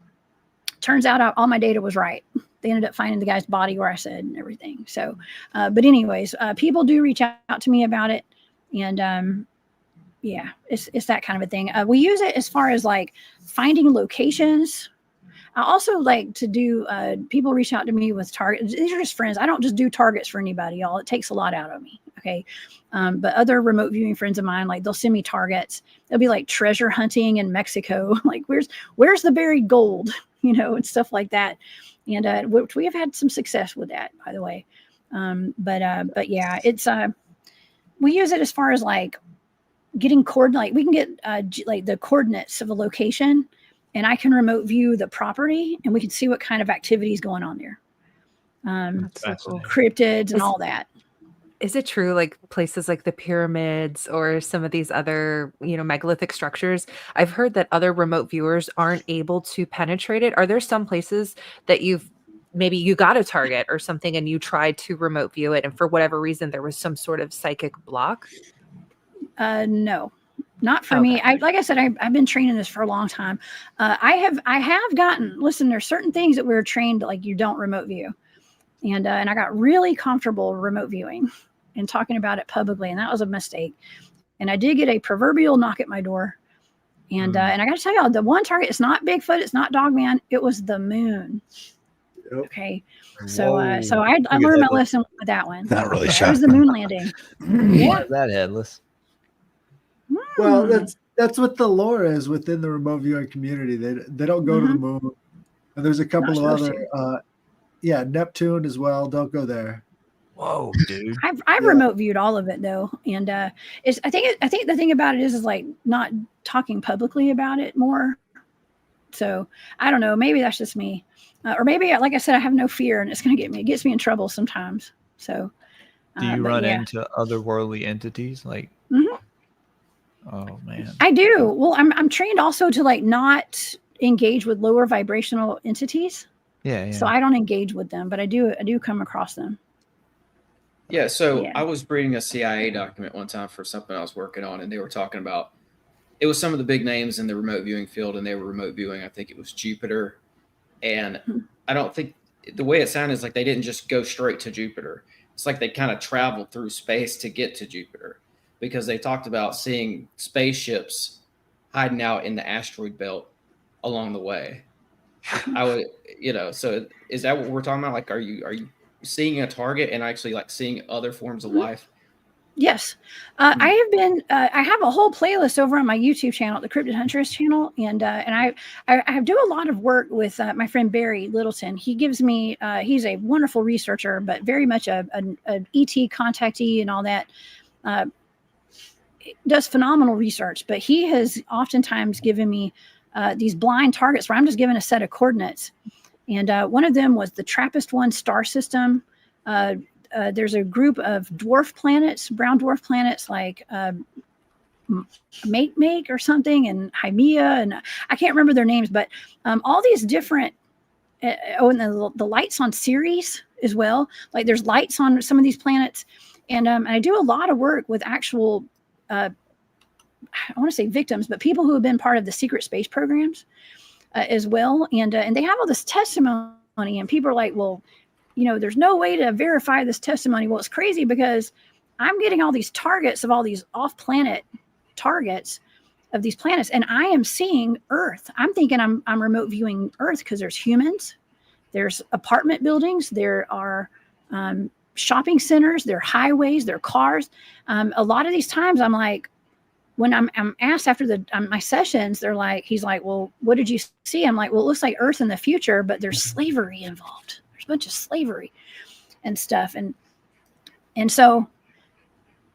turns out all my data was right. They ended up finding the guy's body where I said, and everything. So, but anyways, people do reach out to me about it. And yeah, it's that kind of a thing. We use it as far as like finding locations. I also like to do, people reach out to me with targets. These are just friends. I don't just do targets for anybody, y'all. It takes a lot out of me. Okay. But other remote viewing friends of mine, like they'll send me targets. They'll be like treasure hunting in Mexico. Like where's the buried gold, and stuff like that. And we have had some success with that, by the way. But yeah, it's, we use it as far as like getting coordinate. We can get like the coordinates of a location, and I can remote view the property, and we can see what kind of activity is going on there. So cool. Cryptids and all that. Is it true, like places like the pyramids or some of these other, megalithic structures? I've heard that other remote viewers aren't able to penetrate it. Are there some places that you got a target or something and you tried to remote view it, and for whatever reason there was some sort of psychic block? No, not for me. Like I said, I've been training this for a long time. I have gotten, listen, there's certain things that we're trained, like you don't remote view. And I got really comfortable remote viewing and talking about it publicly, and that was a mistake. And I did get a proverbial knock at my door. And I got to tell y'all, the one target, it's not Bigfoot, it's not Dogman, it was the moon. Yep. Okay. So I learned my lesson with that one. Not really sure. It was the moon landing. Yeah. That headless. Well, that's what the lore is within the remote viewing community. They don't go to the moon. And there's a couple of other Neptune as well. Don't go there. Whoa, dude! I've remote viewed all of it though, and I think the thing about it is like not talking publicly about it more. So I don't know. Maybe that's just me, or maybe like I said, I have no fear, and it gets me in trouble sometimes. So do you run into otherworldly entities like? Oh man. I do. Well, I'm trained also to like not engage with lower vibrational entities. Yeah. So I don't engage with them, but I do come across them. Yeah, so Yeah. I was reading a CIA document one time for something I was working on, and they were talking about it was some of the big names in the remote viewing field, and they were remote viewing. I think it was Jupiter, and I don't think the way it sounded is like they didn't just go straight to Jupiter. It's like they kind of traveled through space to get to Jupiter, because they talked about seeing spaceships hiding out in the asteroid belt along the way. I would, so is that what we're talking about? Like, are you seeing a target and actually like seeing other forms of life? Yes. I have been, I have a whole playlist over on my YouTube channel, the Cryptid Huntress channel. And I do a lot of work with my friend Barry Littleton. He gives me, he's a wonderful researcher, but very much a ET contactee and all that. Does phenomenal research, but he has oftentimes given me these blind targets where I'm just given a set of coordinates. And one of them was the TRAPPIST-1 star system. There's a group of dwarf planets, brown dwarf planets like Make or something, and Hymea, and I can't remember their names, but all these different, and the lights on Ceres as well. Like there's lights on some of these planets. And I do a lot of work with actual, I want to say victims, but people who have been part of the secret space programs as well. And they have all this testimony, and people are like, well, there's no way to verify this testimony. Well, it's crazy because I'm getting all these targets of all these off-planet targets of these planets, and I am seeing Earth. I'm thinking I'm remote viewing Earth because there's humans, there's apartment buildings, there are shopping centers, there are highways, there are cars. A lot of these times I'm like, when I'm asked after my sessions, he's like, well, what did you see? I'm like, well, it looks like Earth in the future, but there's slavery involved. There's a bunch of slavery and stuff. And so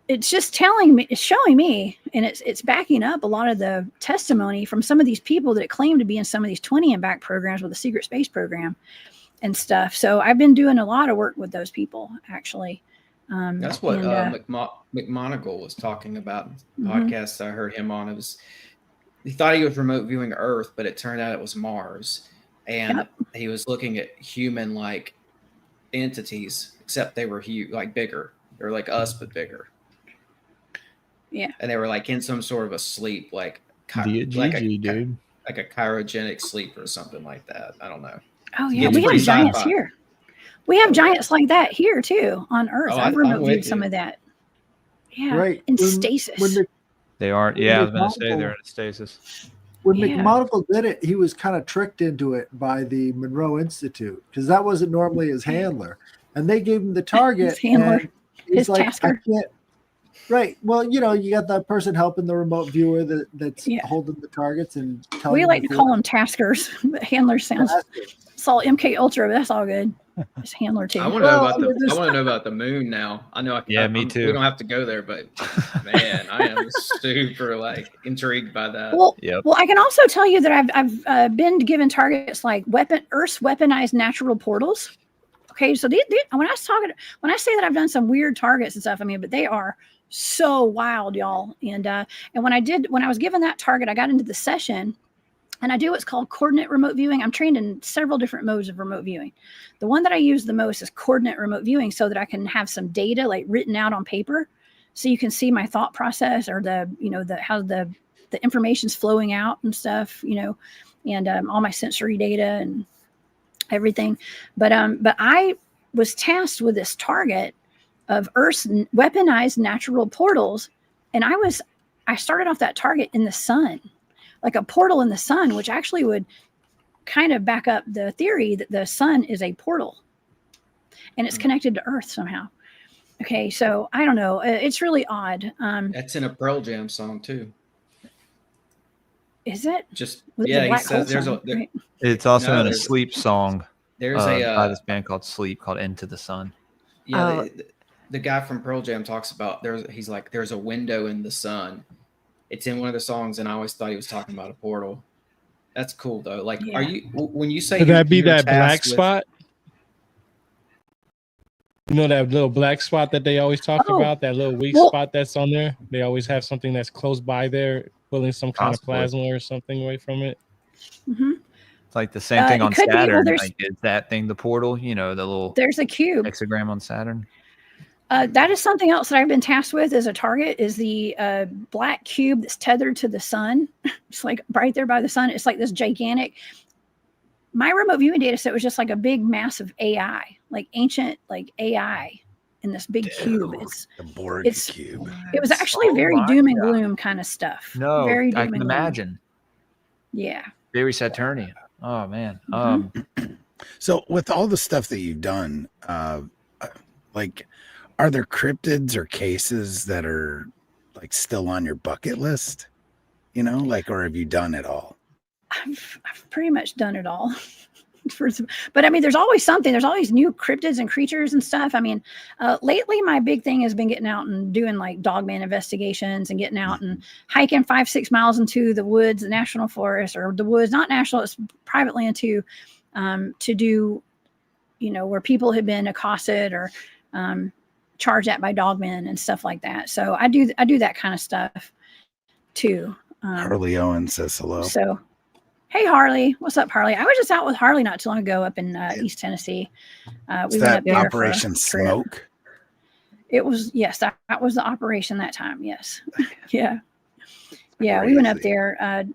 it's just telling me, it's showing me, and it's backing up a lot of the testimony from some of these people that claim to be in some of these 20 and back programs with the secret space program and stuff. So I've been doing a lot of work with those people, actually. That's what McMonagle was talking about in the podcast I heard him on. He thought he was remote viewing Earth, but it turned out it was Mars. And he was looking at human-like entities, except they were bigger. They were like us, but bigger. Yeah. And they were like in some sort of a sleep, like a cryogenic sleep or something like that. I don't know. Oh, yeah. We have giants here. We have giants like that here, too, on Earth. I've remote viewed some of that. Yeah. Right. In stasis. They aren't. Yeah, I was going to say they're in stasis. When McMonagle did it, he was kind of tricked into it by the Monroe Institute, because that wasn't normally his handler. And they gave him the target. His handler. He's like, tasker. I can't. Right. Well, you got that person helping the remote viewer that's holding the targets and telling. We like to call them taskers, but handler sounds. It's all MK Ultra, but that's all good. It's handler too. I want to know about the moon now. I know. Me too. We don't have to go there, but man, I am super intrigued by that. Well, I can also tell you that I've been given targets like Earth's weaponized natural portals. Okay, so when I say that I've done some weird targets and stuff, but they are so wild, y'all. And when I was given that target, I got into the session. And I do what's called coordinate remote viewing. I'm trained in several different modes of remote viewing. The one that I use the most is coordinate remote viewing, so that I can have some data written out on paper, so you can see my thought process, or how the information's flowing out and stuff, and all my sensory data and everything. But I was tasked with this target of Earth's weaponized natural portals, and I started off that target in the sun. Like a portal in the sun, which actually would kind of back up the theory that the sun is a portal and it's connected to Earth somehow. Okay, so I don't know. It's really odd. That's in a Pearl Jam song too. Is it? He says right? It's also in a Sleep song. There's by this band called Sleep, called Into the Sun. Yeah, the guy from Pearl Jam talks about he's like, there's a window in the sun. It's in one of the songs, and I always thought he was talking about a portal. That's cool, though. Are you, when you say, could that be that black spot? You know that little black spot that they always talk Oh, about, that little weak well- spot that's on there? They always have something that's close by there, pulling some kind Possibly. of plasma or something away from it. Mhm. It's like the same thing It on could be. Well, Saturn. there's- Like, is that thing the portal? You know, the little There's a cube. hexagram on Saturn. That is something else that I've been tasked with as a target is the black cube that's tethered to the sun. It's like right there by the sun. It's like this gigantic. My remote viewing data set was just like a big massive AI, like ancient like AI in this big cube. It's The Borg it's- cube. it was actually Oh very my doom and God. gloom kind of stuff. No, very doom I and can gloom. imagine. Yeah. Very Saturnian. Oh man. Mhm. So with all the stuff that you've done, like, are there cryptids or cases that are like still on your bucket list? You know, like, or have you done it all? I've pretty much done it all. But I mean, there's always something. There's always new cryptids and creatures and stuff. I mean, lately my big thing has been getting out and doing like dogman investigations and getting out and hiking 5-6 miles into the woods, the national forest, or the woods, not national, it's private land too, to do, you know, where people have been accosted or charged at by dogmen and stuff like that. So I do that kind of stuff too. Harley Owen says hello. So, hey Harley, what's up, Harley? I was just out with Harley not too long ago up in East Tennessee. Is We went that up there for a Operation trip. Smoke? It was, yes, that was the operation that time. Yes, yeah. We went up Crazy. there.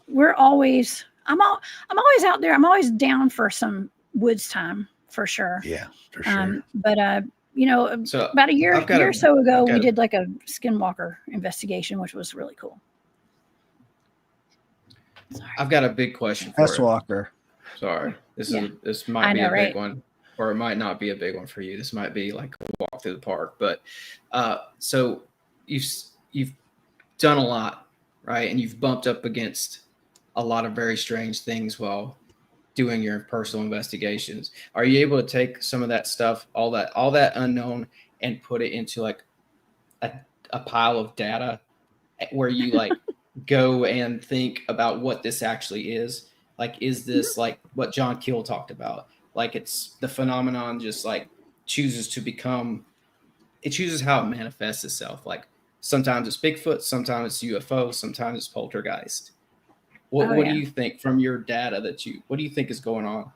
We're always, I'm always out there. I'm always down for some woods time for sure. Yeah, for sure. But you know, So about a year or so ago, we I've got did like a skinwalker investigation, which was really cool. I've got a big question for S you. Walker. Sorry, Yeah. this might I be know, a big right? one, or it might not be a big one for you. This might be like a walk through the park. But so you've done a lot, right? And you've bumped up against a lot of very strange things while doing your personal investigations. Are you able to take some of that stuff, all that unknown, and put it into like a pile of data where you like go and think about what this actually is? Like, is this like what John Keel talked about? Like, it's the phenomenon just like chooses how it manifests itself. Like, sometimes it's Bigfoot, sometimes it's UFO, sometimes it's poltergeist. What Oh, do you think from your data what do you think is going on?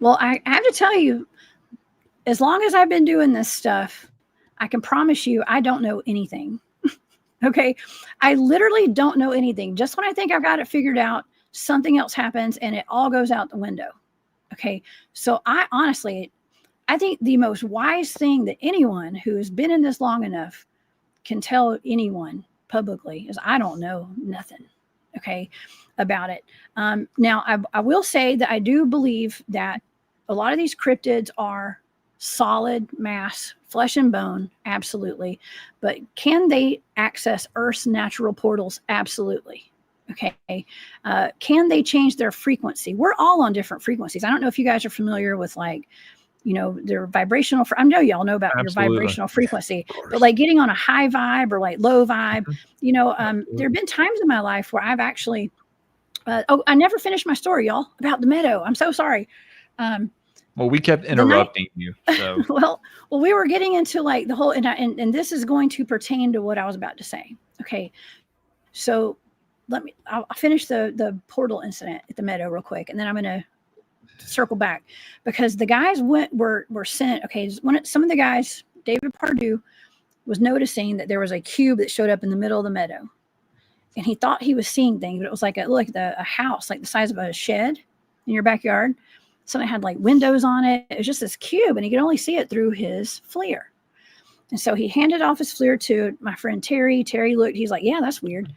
Well, I have to tell you, as long as I've been doing this stuff, I can promise you I don't know anything. Okay. I literally don't know anything. Just when I think I've got it figured out, something else happens and it all goes out the window. Okay. So I think the most wise thing that anyone who has been in this long enough can tell anyone publicly is I don't know nothing. Okay, about it. Now, I will say that I do believe that a lot of these cryptids are solid mass, flesh and bone, absolutely. But can they access Earth's natural portals? Absolutely. Okay. Can they change their frequency? We're all on different frequencies. I don't know if you guys are familiar with like, you know, their vibrational. I know y'all know about Absolutely. your vibrational frequency, Of course. but like getting on a high vibe or like low vibe, you know, there have been times in my life where I've actually, I never finished my story, y'all, about the meadow. I'm so sorry. Well, we kept interrupting you. So Well, we were getting into like the whole, and this is going to pertain to what I was about to say. Okay. So I'll finish the portal incident at the meadow real quick. And then I'm going to circle back because the guys were sent. Okay. Some of the guys, David Pardue was noticing that there was a cube that showed up in the middle of the meadow and he thought he was seeing things, but it was like a house, like the size of a shed in your backyard. Something had like windows on it. It was just this cube and he could only see it through his FLIR. And so he handed off his FLIR to my friend Terry. Terry looked, he's like, yeah, that's weird.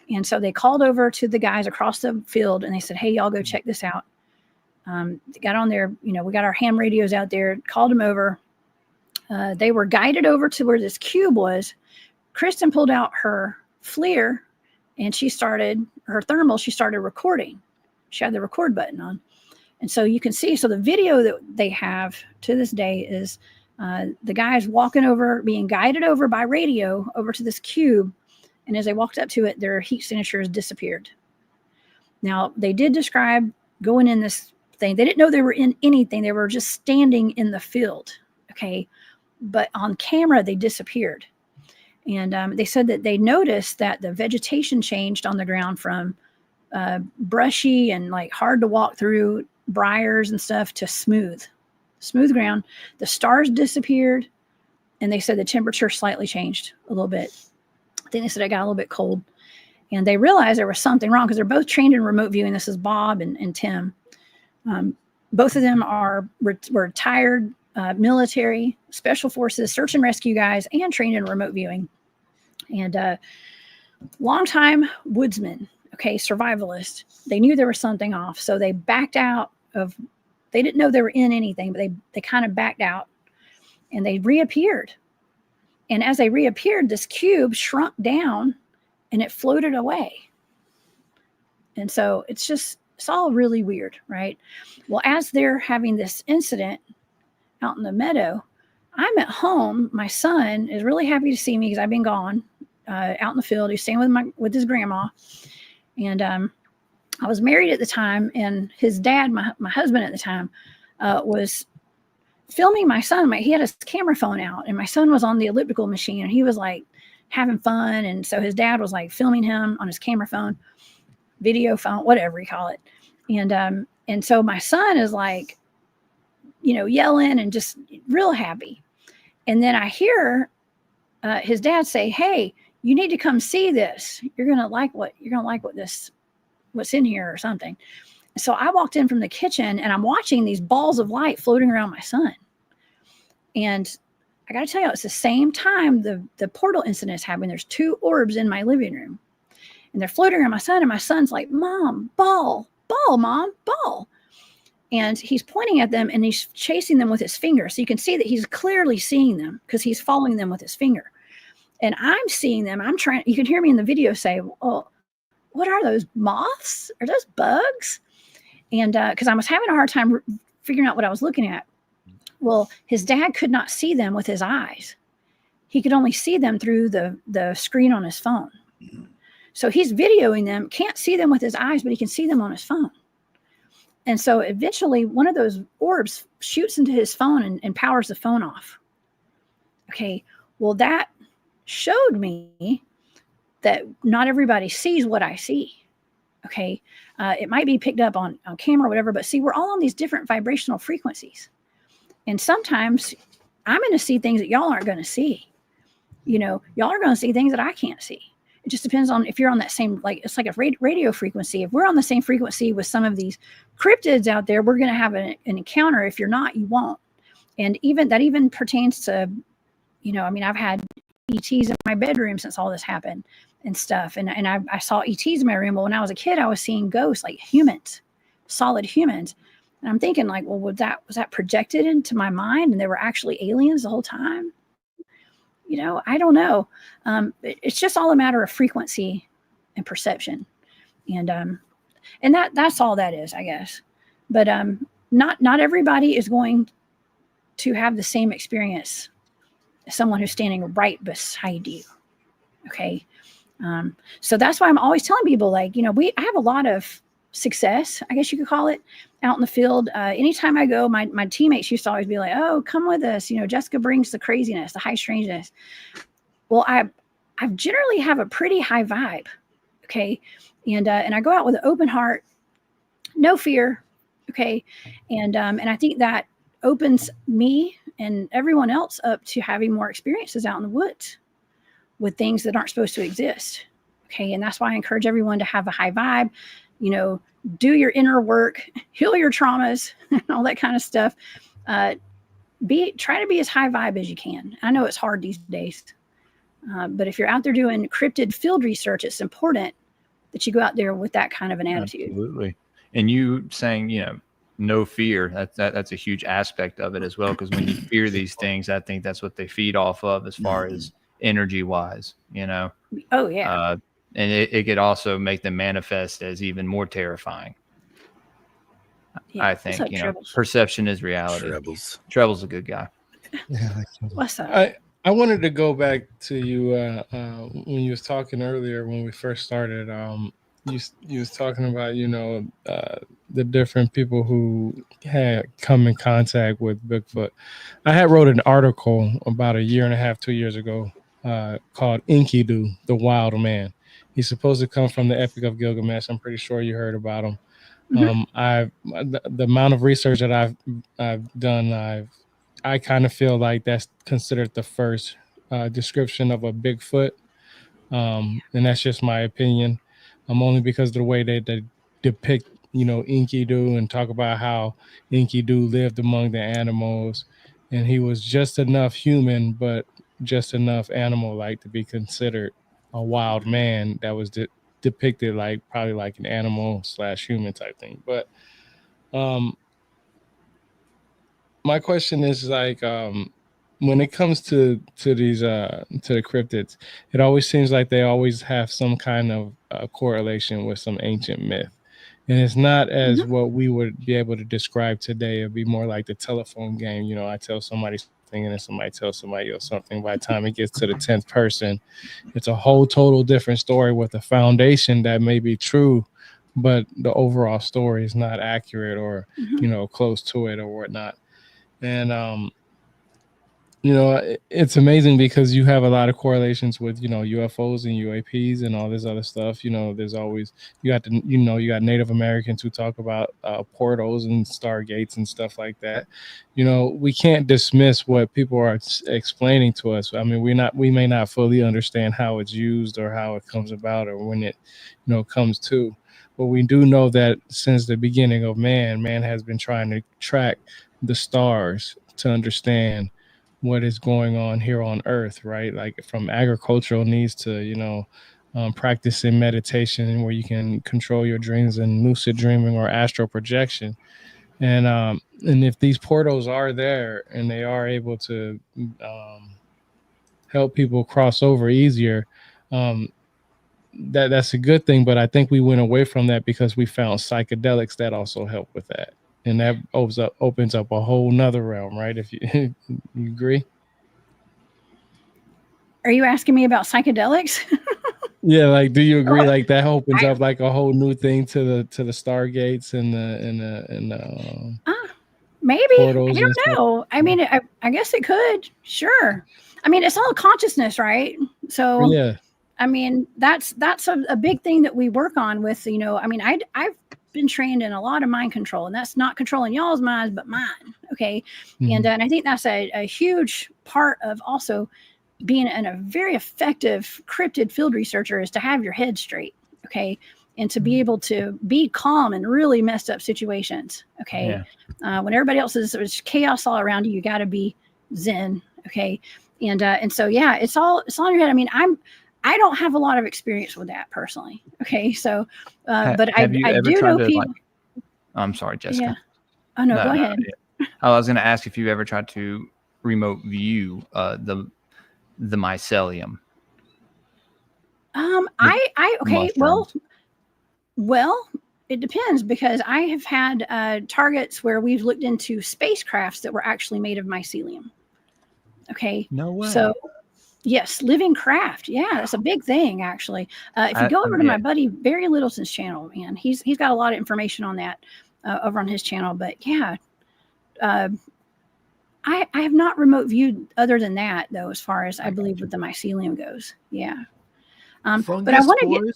And so they called over to the guys across the field and they said, hey, y'all go check this out. They got on there, you know, we got our ham radios out there, called them over. They were guided over to where this cube was. Kristen pulled out her FLIR and she started recording. She had the record button on. And so you can see, so the video that they have to this day is the guys walking over, being guided over by radio over to this cube. And as they walked up to it, their heat signatures disappeared. Now, they did describe going in this thing. They didn't know they were in anything. They were just standing in the field. Okay. But on camera, they disappeared. And they said that they noticed that the vegetation changed on the ground from brushy and like hard to walk through briars and stuff to smooth ground. The stars disappeared, and they said the temperature slightly changed a little bit. I think they said it got a little bit cold, and they realized there was something wrong because they're both trained in remote viewing. This is Bob and Tim. Both of them were retired military, special forces, search and rescue guys, and trained in remote viewing. And longtime woodsmen, okay, survivalists. They knew there was something off, so they backed out of. They didn't know they were in anything, but they kind of backed out, and they reappeared. And as they reappeared, this cube shrunk down, and it floated away. And so it's all really weird, right? Well, as they're having this incident out in the meadow, I'm at home. My son is really happy to see me because I've been gone out in the field. He's staying with his grandma. And I was married at the time, and his dad, my husband at the time, was filming my son. He had his camera phone out, and my son was on the elliptical machine, and he was like having fun. And so his dad was like filming him on his camera phone, video phone, whatever you call it. And so my son is like, yelling and just real happy. And then I hear his dad say, "Hey, you need to come see this. You're gonna like what's in here or something." So I walked in from the kitchen, and I'm watching these balls of light floating around my son. And I got to tell you, it's the same time the portal incident is happening. There's 2 orbs in my living room, and they're floating around my son. And my son's like, "Mom, ball, Mom, ball." And he's pointing at them, and he's chasing them with his finger. So you can see that he's clearly seeing them because he's following them with his finger. And I'm seeing them. You can hear me in the video say, "Oh, what are those, moths? Are those bugs?" And because I was having a hard time figuring out what I was looking at. Well, his dad could not see them with his eyes. He could only see them through the screen on his phone. So he's videoing them, can't see them with his eyes, but he can see them on his phone. And so eventually one of those orbs shoots into his phone and powers the phone off. Okay, well, that showed me that not everybody sees what I see. Okay, it might be picked up on camera or whatever, but see, we're all on these different vibrational frequencies. And sometimes I'm going to see things that y'all aren't going to see. Y'all are going to see things that I can't see. It just depends on if you're on that same, it's like a radio frequency. If we're on the same frequency with some of these cryptids out there, we're going to have an encounter. If you're not, you won't. And even pertains to, I've had ETs in my bedroom since all this happened and stuff. And I saw ETs in my room. Well, when I was a kid, I was seeing ghosts, like humans, solid humans. And I'm thinking like, well, was that projected into my mind? And they were actually aliens the whole time? I don't know. It's just all a matter of frequency and perception. And that's all that is, I guess. But not everybody is going to have the same experience as someone who's standing right beside you. Okay. So that's why I'm always telling people, I have a lot of success, I guess you could call it, out in the field. Anytime I go, my teammates used to always be like, "Oh, come with us. Jessica brings the craziness, the high strangeness." Well, I generally have a pretty high vibe. Okay. And I go out with an open heart, no fear. Okay. And I think that opens me and everyone else up to having more experiences out in the woods with things that aren't supposed to exist. Okay. And that's why I encourage everyone to have a high vibe, do your inner work, heal your traumas, and all that kind of stuff. Try to be as high vibe as you can. I know it's hard these days, but if you're out there doing cryptid field research, it's important that you go out there with that kind of an attitude. Absolutely. And you saying, no fear, that's a huge aspect of it as well. Because when you fear these things, I think that's what they feed off of as far as energy wise, Oh yeah. And it could also make them manifest as even more terrifying. Yeah, I think, perception is reality. Treble's a good guy. Yeah. What's up? I wanted to go back to you when you was talking earlier when we first started. you was talking about, the different people who had come in contact with Bigfoot. I had wrote an article about 2 years ago called Enkidu, the Wild Man. He's supposed to come from the Epic of Gilgamesh. I'm pretty sure you heard about him. The amount of research that I've done, I kind of feel like that's considered the first description of a Bigfoot. And that's just my opinion. Only because of the way they depict, Enkidu and talk about how Enkidu lived among the animals, and he was just enough human, but just enough animal-like to be considered a wild man that was depicted like probably like an animal/human type thing. But my question is like, when it comes to these to the cryptids, it always seems like they always have some kind of correlation with some ancient myth, and it's not as what we would be able to describe today. It'd be more like the telephone game. I tell somebody something and then somebody tells somebody else something. By the time it gets to the 10th person, it's a whole total different story with a foundation that may be true, but the overall story is not accurate or close to it or whatnot. And it's amazing because you have a lot of correlations with, UFOs and UAPs and all this other stuff. There's always, you got Native Americans who talk about portals and stargates and stuff like that. We can't dismiss what people are explaining to us. I mean, we may not fully understand how it's used or how it comes about or when it, comes to, but we do know that since the beginning of man has been trying to track the stars to understand what is going on here on Earth, right? Like from agricultural needs to, practicing meditation where you can control your dreams and lucid dreaming or astral projection. And if these portals are there and they are able to help people cross over easier, that's a good thing. But I think we went away from that because we found psychedelics that also help with that. And that opens up a whole nother realm, right? If you agree. Are you asking me about psychedelics? Yeah, like, do you agree? Like that opens up like a whole new thing to the stargates and the maybe. I portals don't know. I mean, I guess it could. Sure. I mean, it's all consciousness, right? So yeah. I mean, that's a big thing that we work on with, I mean, I've been trained in a lot of mind control, and that's not controlling y'all's minds, but mine. Okay. And I think that's a huge part of also being a very effective cryptid field researcher is to have your head straight. Okay. And to be able to be calm in really messed up situations. Okay. Yeah. When everybody else there's chaos all around you, you got to be zen. Okay. And so, yeah, it's all in your head. I mean, I don't have a lot of experience with that personally. Okay. So, but I do know people. I'm sorry, Jessica. Yeah. Oh, no, go ahead. Yeah. I was going to ask if you ever tried to remote view the mycelium. Okay. Well, it depends because I have had targets where we've looked into spacecrafts that were actually made of mycelium. Okay. No way. So, yes, living craft. Yeah, that's a big thing, actually. If you go over to my buddy Barry Littleton's channel, man, he's got a lot of information on that over on his channel. But yeah, I have not remote viewed other than that, though, as far as I believe with the mycelium goes. Yeah. But I want to get.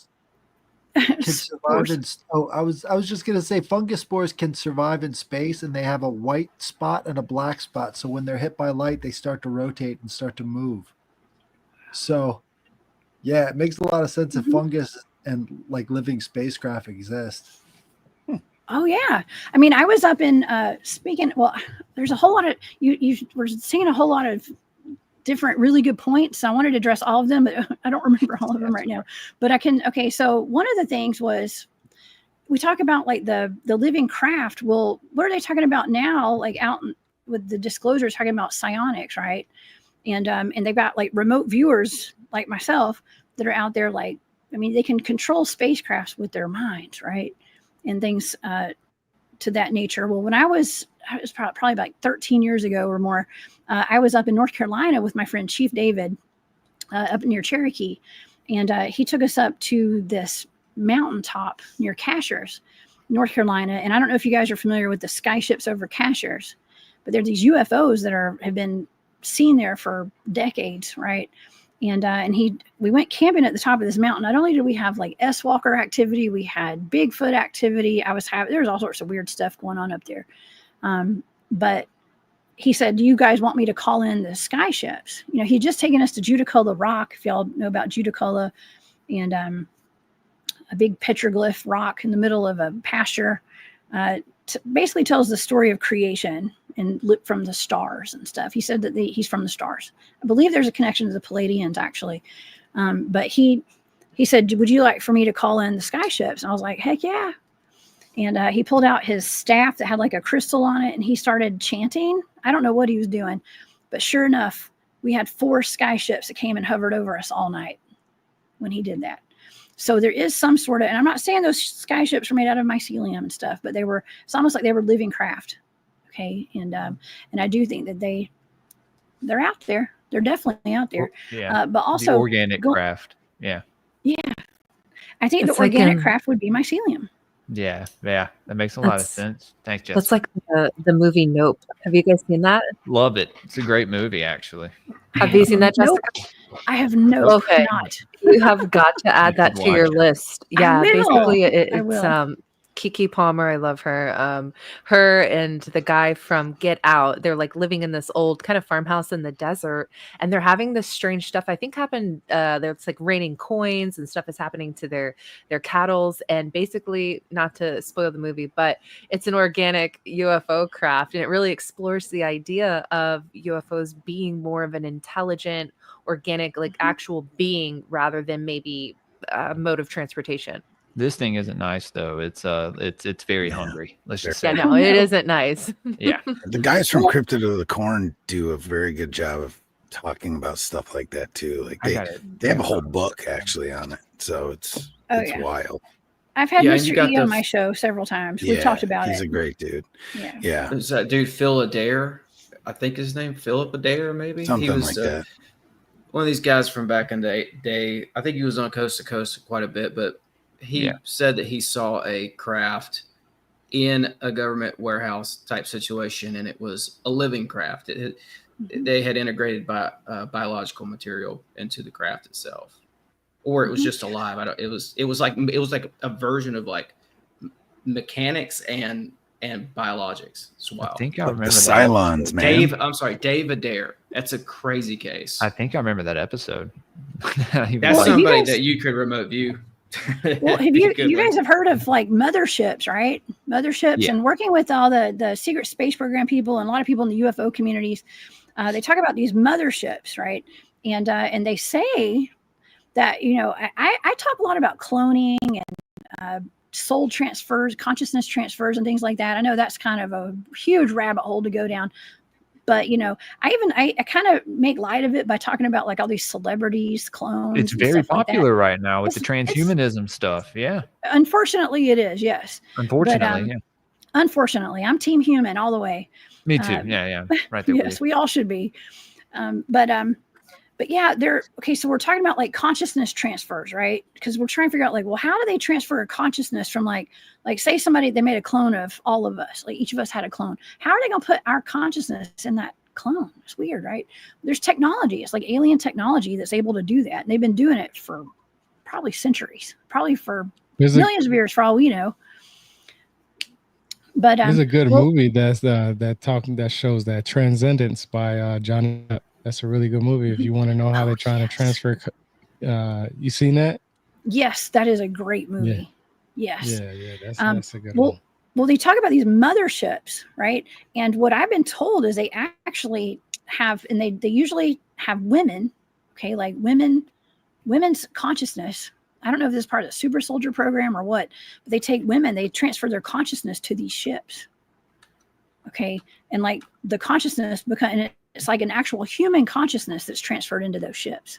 Can survive in, I was just gonna say fungus spores can survive in space, and they have a white spot and a black spot. So when they're hit by light, they start to rotate and start to move. So, yeah, it makes a lot of sense if fungus and like living spacecraft exist. Oh yeah, I mean, I was up in speaking. Well, there's a whole lot of you were seeing a whole lot of different really good points. I wanted to address all of them, but I don't remember all of them right now. But I can. Okay, so one of the things was we talk about like the living craft. Well, what are they talking about now? Like out with the disclosures talking about psionics, right? And they've got like remote viewers like myself that are out there. Like, I mean, they can control spacecrafts with their minds, right? And things to that nature. Well, when I was probably like 13 years ago or more, I was up in North Carolina with my friend Chief David up near Cherokee. And he took us up to this mountaintop near Cashers, North Carolina. And I don't know if you guys are familiar with the sky ships over Cashers, but there are these UFOs that have been seen there for decades, right? And we went camping at the top of this mountain. Not only did we have like S-Walker activity, we had Bigfoot activity. There was all sorts of weird stuff going on up there. But he said, do you guys want me to call in the sky ships? You know, he'd just taken us to Judicola Rock, if y'all know about Judicola, and a big petroglyph rock in the middle of a pasture. Basically tells the story of creation and lit from the stars and stuff. He said that he's from the stars. I believe there's a connection to the Palladians, actually. But he said, would you like for me to call in the sky ships? And I was like, heck yeah. And he pulled out his staff that had like a crystal on it, and he started chanting. I don't know what he was doing, but sure enough, we had 4 sky ships that came and hovered over us all night when he did that. So there is some sort of, and I'm not saying those sky ships were made out of mycelium and stuff, but it's almost like they were living craft. Okay. And I do think that they're out there. They're definitely out there. Yeah. But also the organic craft. Yeah. Yeah. I think It's the like organic craft would be mycelium. Yeah. That makes a lot of That's- sense. Thanks, Jess. That's like the movie Nope. Have you guys seen that? Love it. It's a great movie, actually. Have you seen that, Jessica? Nope. I have no, Okay. not. You have got to add that should to your watch it. list. I Yeah, will. basically I it's will. Kiki Palmer. I love her. Her and the guy from Get Out. They're like living in this old kind of farmhouse in the desert, and they're having this strange stuff. I think happened. It's like raining coins and stuff is happening to their cattles. And basically, not to spoil the movie, but it's an organic UFO craft, and it really explores the idea of UFOs being more of an intelligent, organic, like actual being rather than maybe a mode of transportation. This thing isn't nice though. It's very hungry. Let's just say. Yeah, no, it isn't nice. Yeah. The guys from Cryptid of the Corn do a very good job of talking about stuff like that too. Like they have a whole book actually on it, so it's yeah. wild. I've had Yeah, and you Mr. got E on the- my show several times. We've talked about He's it. a great dude. Yeah. Yeah, Is that dude Phil Adair? I think his name Philip Adair, maybe. something he was like that. one of these guys from back in the day. I think he was on Coast to Coast quite a bit, but he said that he saw a craft in a government warehouse type situation, and it was a living craft. They had integrated biological material into the craft itself, or it was just alive. It was like a version of like mechanics and biologics. It's wild. I think I The remember Cylons, man. Dave Adair. That's a crazy case. I think I remember that episode. That's Well, if you somebody guys- that you could remote view. Well, have you guys have heard of like motherships, right? Motherships, Yeah. and working with all the secret space program people and a lot of people in the UFO communities, they talk about these motherships, right? And they say that, you know, I talk a lot about cloning and soul transfers, consciousness transfers, and things like that. I know that's kind of a huge rabbit hole to go down. But, you know, I kind of make light of it by talking about like all these celebrities, clones. It's and very stuff like that. popular right now with the It's- transhumanism stuff. Yeah. Unfortunately, it is. Yes. Unfortunately. Yeah. Unfortunately, I'm team human all the way. Me too. Yeah. Right there. Yes, we all should be. But yeah, okay. So we're talking about like consciousness transfers, right? Because we're trying to figure out like, well, how do they transfer a consciousness from like say they made a clone of all of us, like each of us had a clone. How are they going to put our consciousness in that clone? It's weird, right? There's technology. It's like alien technology that's able to do that. And they've been doing it for probably centuries, probably for millions of years for all we know. But there's a good movie that shows that Transcendence by Johnny Depp. That's a really good movie if you want to know how they're trying to transfer. You seen that? Yes, that is a great movie. Yeah. Yes. Yeah, that's a good one. Well, they talk about these motherships, right? And what I've been told is they actually have, and they usually have women, okay, like women's consciousness. I don't know if this is part of the super soldier program or what, but they take women, they transfer their consciousness to these ships. Okay. And like the consciousness and it's like an actual human consciousness that's transferred into those ships.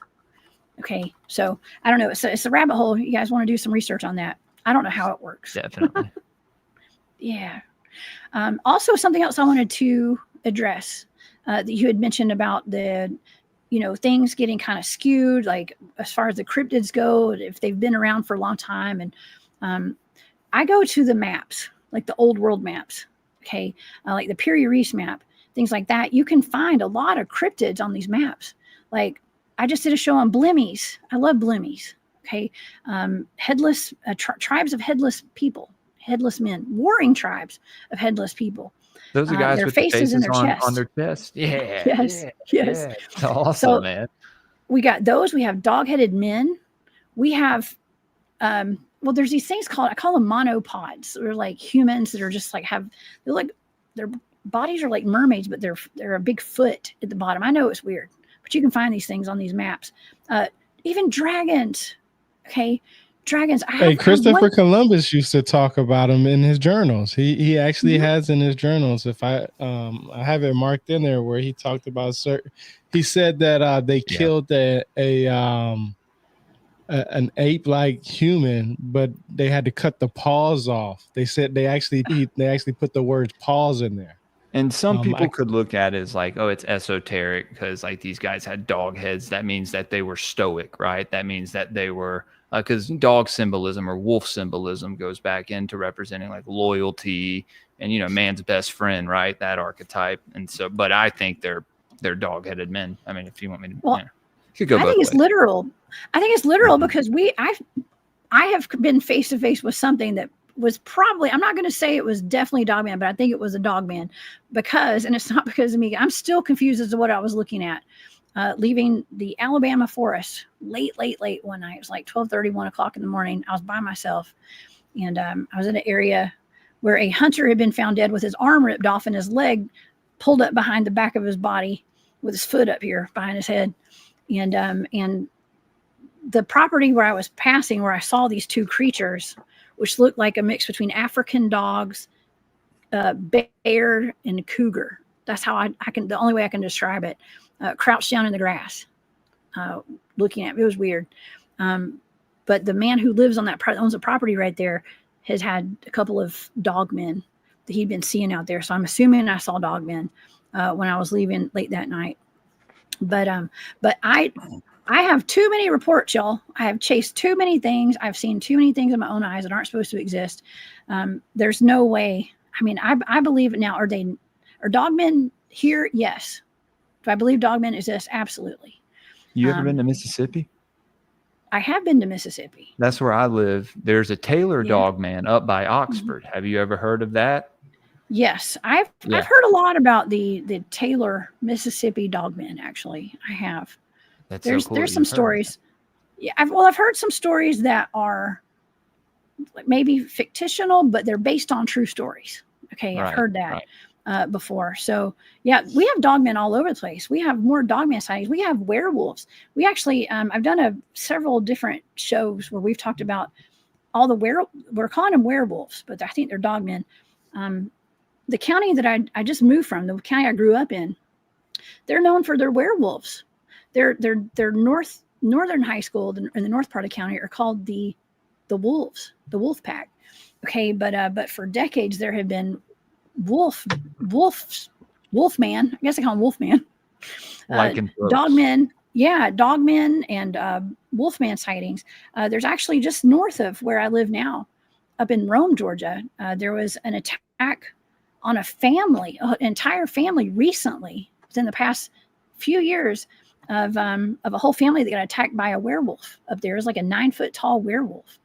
Okay. So I don't know. It's a rabbit hole. You guys want to do some research on that. I don't know how it works. Definitely. Yeah. Also something else I wanted to address that you had mentioned about the things getting kind of skewed, like as far as the cryptids go, if they've been around for a long time. And I go to the maps, like the old world maps, okay, like the Piri Reis map, things like that. You can find a lot of cryptids on these maps. Like I just did a show on blimmies. I love blimmies. Okay, headless tribes of headless people, headless men, warring tribes of headless people. Those are guys their with faces the in their chest. on their chest. Yeah. Yes. Yeah, Yes. yeah. It's awesome, So, man. We got those. We have dog-headed men. We have, well, there's these things I call them monopods. They're like humans that are just like they're like, their bodies are like mermaids, but they're a big foot at the bottom. I know it's weird, but you can find these things on these maps. Even dragons. Okay. Dragons. Hey, Christopher Columbus used to talk about them in his journals. He actually has in his journals. If I have it marked in there where he talked about he said that they killed an ape-like human, but they had to cut the paws off. They said they actually put the words paws in there. And some people could look at it as like, oh, it's esoteric because like these guys had dog heads. That means that they were stoic, right? That means that they were, because dog symbolism or wolf symbolism goes back into representing like loyalty and, man's best friend, right? That archetype. And so, but I think they're dog-headed men. I mean, if you want me to, you could go both ways. It's literal. I think it's literal because I have been face to face with something that was probably, I'm not going to say it was definitely a dog man, but I think it was a dog man and it's not because of me. I'm still confused as to what I was looking at. Leaving the Alabama forest late one night. It was like 12:30, 1 o'clock in the morning. I was by myself and I was in an area where a hunter had been found dead with his arm ripped off and his leg pulled up behind the back of his body with his foot up here behind his head. And the property where I was passing, where I saw these two creatures, which looked like a mix between African dogs, bear, and cougar. That's how the only way I can describe it. Crouched down in the grass, looking at me. It was weird. But the man who lives on owns a property right there has had a couple of dog men that he'd been seeing out there. So I'm assuming I saw dog men when I was leaving late that night. But I have too many reports, y'all. I have chased too many things. I've seen too many things in my own eyes that aren't supposed to exist. There's no way. I mean, I believe it now. Are dogmen here? Yes. Do I believe dogmen exist? Absolutely. You ever been to Mississippi? I have been to Mississippi. That's where I live. There's a Taylor dogman up by Oxford. Have you ever heard of that? Yes, I've heard a lot about the Taylor, Mississippi dogmen. Actually, I have. There's some stories. Yeah, I've heard some stories that are maybe fictional, but they're based on true stories. Okay, I've heard that before. So yeah, we have dogmen all over the place. We have more dogman sightings. We have werewolves. We actually, I've done several different shows where we've talked about all we're calling them werewolves, but I think they're dogmen. The county that I just moved from, the county I grew up in, they're known for their werewolves. Their northern high school in the north part of the county are called the wolves, the wolf pack. Okay, but for decades there have been wolfman. I guess I call him wolfman. Dogmen. Yeah, dogmen and wolfman sightings. There's actually just north of where I live now, up in Rome, Georgia. There was an attack on an entire family recently, within the past few years, of a whole family that got attacked by a werewolf up there. It was like a 9-foot tall werewolf,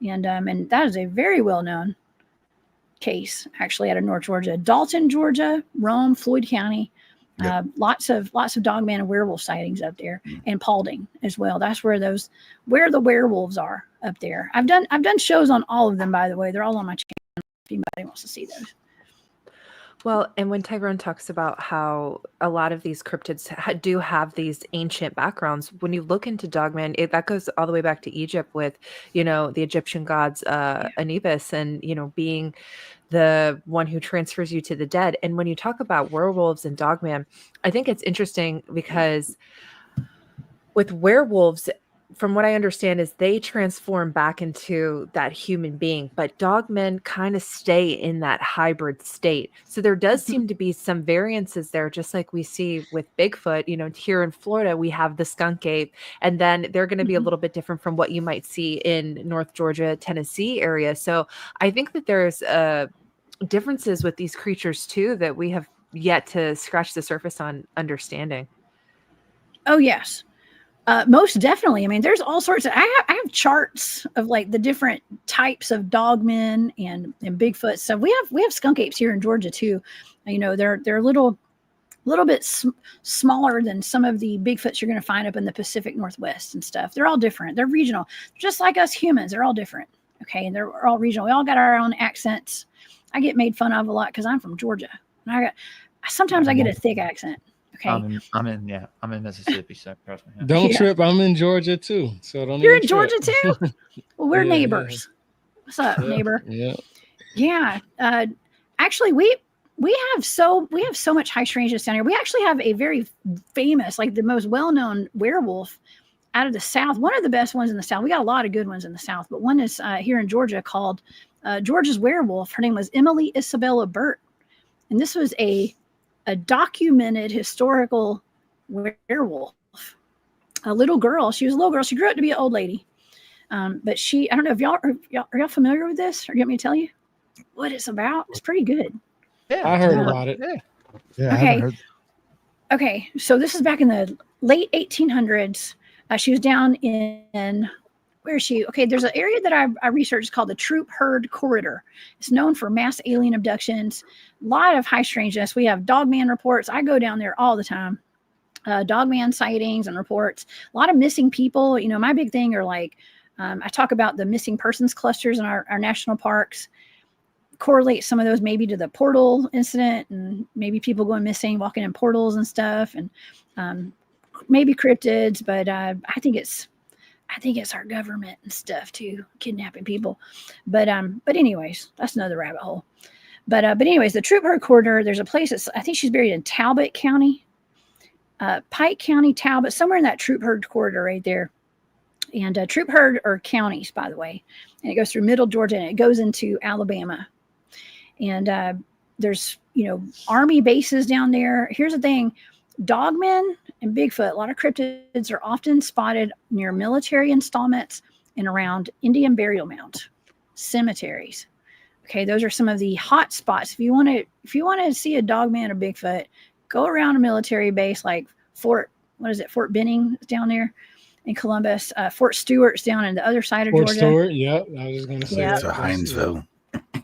and that is a very well known case actually out of North Georgia, Dalton, Georgia, Rome, Floyd County. Yep. Lots of dogman and werewolf sightings up there, and Paulding as well. That's where the werewolves are up there. I've done shows on all of them, by the way. They're all on my channel if anybody wants to see those. Well, and when Tyrone talks about how a lot of these cryptids do have these ancient backgrounds, when you look into dogmen, that goes all the way back to Egypt with, the Egyptian gods, Anubis, and, being the one who transfers you to the dead. And when you talk about werewolves and dogman, I think it's interesting because with werewolves, from what I understand, is they transform back into that human being, but dogmen kind of stay in that hybrid state. So there does seem to be some variances there, just like we see with Bigfoot. You know, here in Florida, we have the skunk ape, and then they're going to be a little bit different from what you might see in North Georgia, Tennessee area. So I think that there's differences with these creatures too that we have yet to scratch the surface on understanding. Oh, yes. Most definitely. I mean, there's all sorts of, I have charts of like the different types of dogmen and Bigfoot. So we have skunk apes here in Georgia too. You know, they're a little bit smaller than some of the Bigfoots you're going to find up in the Pacific Northwest and stuff. They're all different. They're regional, just like us humans. They're all different. Okay. And they're all regional. We all got our own accents. I get made fun of a lot because I'm from Georgia. And sometimes I get a thick accent. Okay. I'm in Mississippi, so trust me. Don't trip. I'm in Georgia too. So don't. You're even in Georgia trip. too? Well, we're Yeah, neighbors. What's up, neighbor? Yeah. Yeah. Actually, we have so much high strangeness down here. We actually have a very famous, like the most well-known werewolf out of the South. One of the best ones in the South. We got a lot of good ones in the South, but one is here in Georgia called Georgia's Werewolf. Her name was Emily Isabella Burt, and this was a documented historical werewolf. A little girl. She was a little girl. She grew up to be an old lady. But I don't know if y'all are y'all familiar with this, or do you want me to tell you what it's about? It's pretty good. Yeah, I heard about it. Yeah. Okay. Okay. So this is back in the late 1800s. She was down in where is she? Okay. There's an area that I researched called the Troop Herd Corridor. It's known for mass alien abductions, a lot of high strangeness. We have dogman reports. I go down there all the time. Dogman sightings and reports. A lot of missing people. You know, my big thing are like, I talk about the missing persons clusters in our national parks. Correlate some of those maybe to the portal incident and maybe people going missing, walking in portals and stuff, and maybe cryptids. But I think it's our government and stuff too, kidnapping people. But anyways, that's another rabbit hole. But anyways, the Troop Herd Corridor. There's a place I think she's buried in Talbot County, Pike County, Talbot, somewhere in that Troop Herd Corridor right there. And Troop Herd are counties, by the way, and it goes through Middle Georgia and it goes into Alabama. And there's, you know, Army bases down there. Here's the thing. Dogmen and Bigfoot, a lot of cryptids are often spotted near military installments and around Indian burial mounds, cemeteries. Okay, those are some of the hot spots. If you want to see a dogman or Bigfoot, go around a military base like Fort Benning down there in Columbus. Fort Stewart's down in the other side of Fort Georgia. Stewart, yep. I was going to say Yeah. To Hinesville.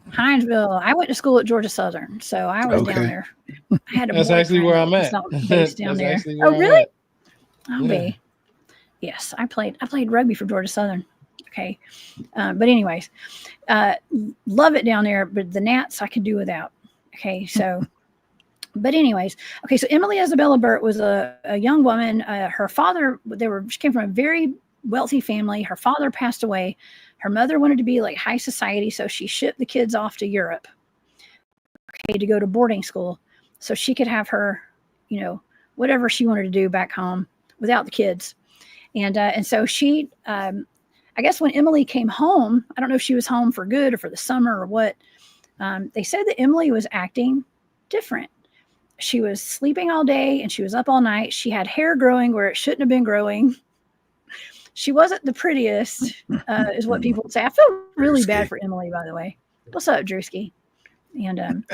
Hinesville. I went to school at Georgia Southern, so I was down there. I had a That's actually where I'm at. Based down there. Oh, really? I'll be. Yes, I played rugby for Georgia Southern. Okay, but anyways, love it down there. But the gnats I could do without. Okay, so. But anyways, okay, so Emily Isabella Burt was a young woman. Her father, she came from a very wealthy family. Her father passed away. Her mother wanted to be like high society, so she shipped the kids off to Europe, okay, to go to boarding school so she could have her, you know, whatever she wanted to do back home without the kids. And so she, I guess when Emily came home, I don't know if she was home for good or for the summer or what, they said that Emily was acting different. She was sleeping all day and she was up all night. She had hair growing where it shouldn't have been growing. She wasn't the prettiest, is what people would say. I feel really bad for Emily, by the way. What's up, Drewski? And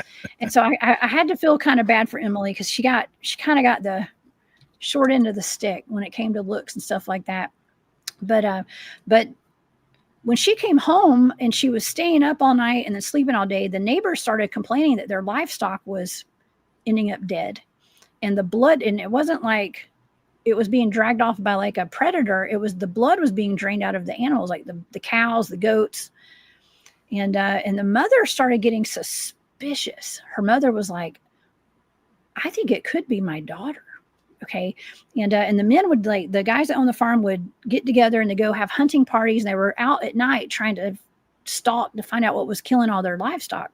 so I had to feel kind of bad for Emily because she kind of got the short end of the stick when it came to looks and stuff like that. But when she came home and she was staying up all night and then sleeping all day, the neighbors started complaining that their livestock was ending up dead, and the blood, and it wasn't like it was being dragged off by like a predator. It was the blood was being drained out of the animals, like the cows, the goats. And the mother started getting suspicious. Her mother was like, I think it could be my daughter. Okay. And the men would, like, the guys that own the farm would get together and they go have hunting parties, and they were out at night trying to stalk to find out what was killing all their livestock.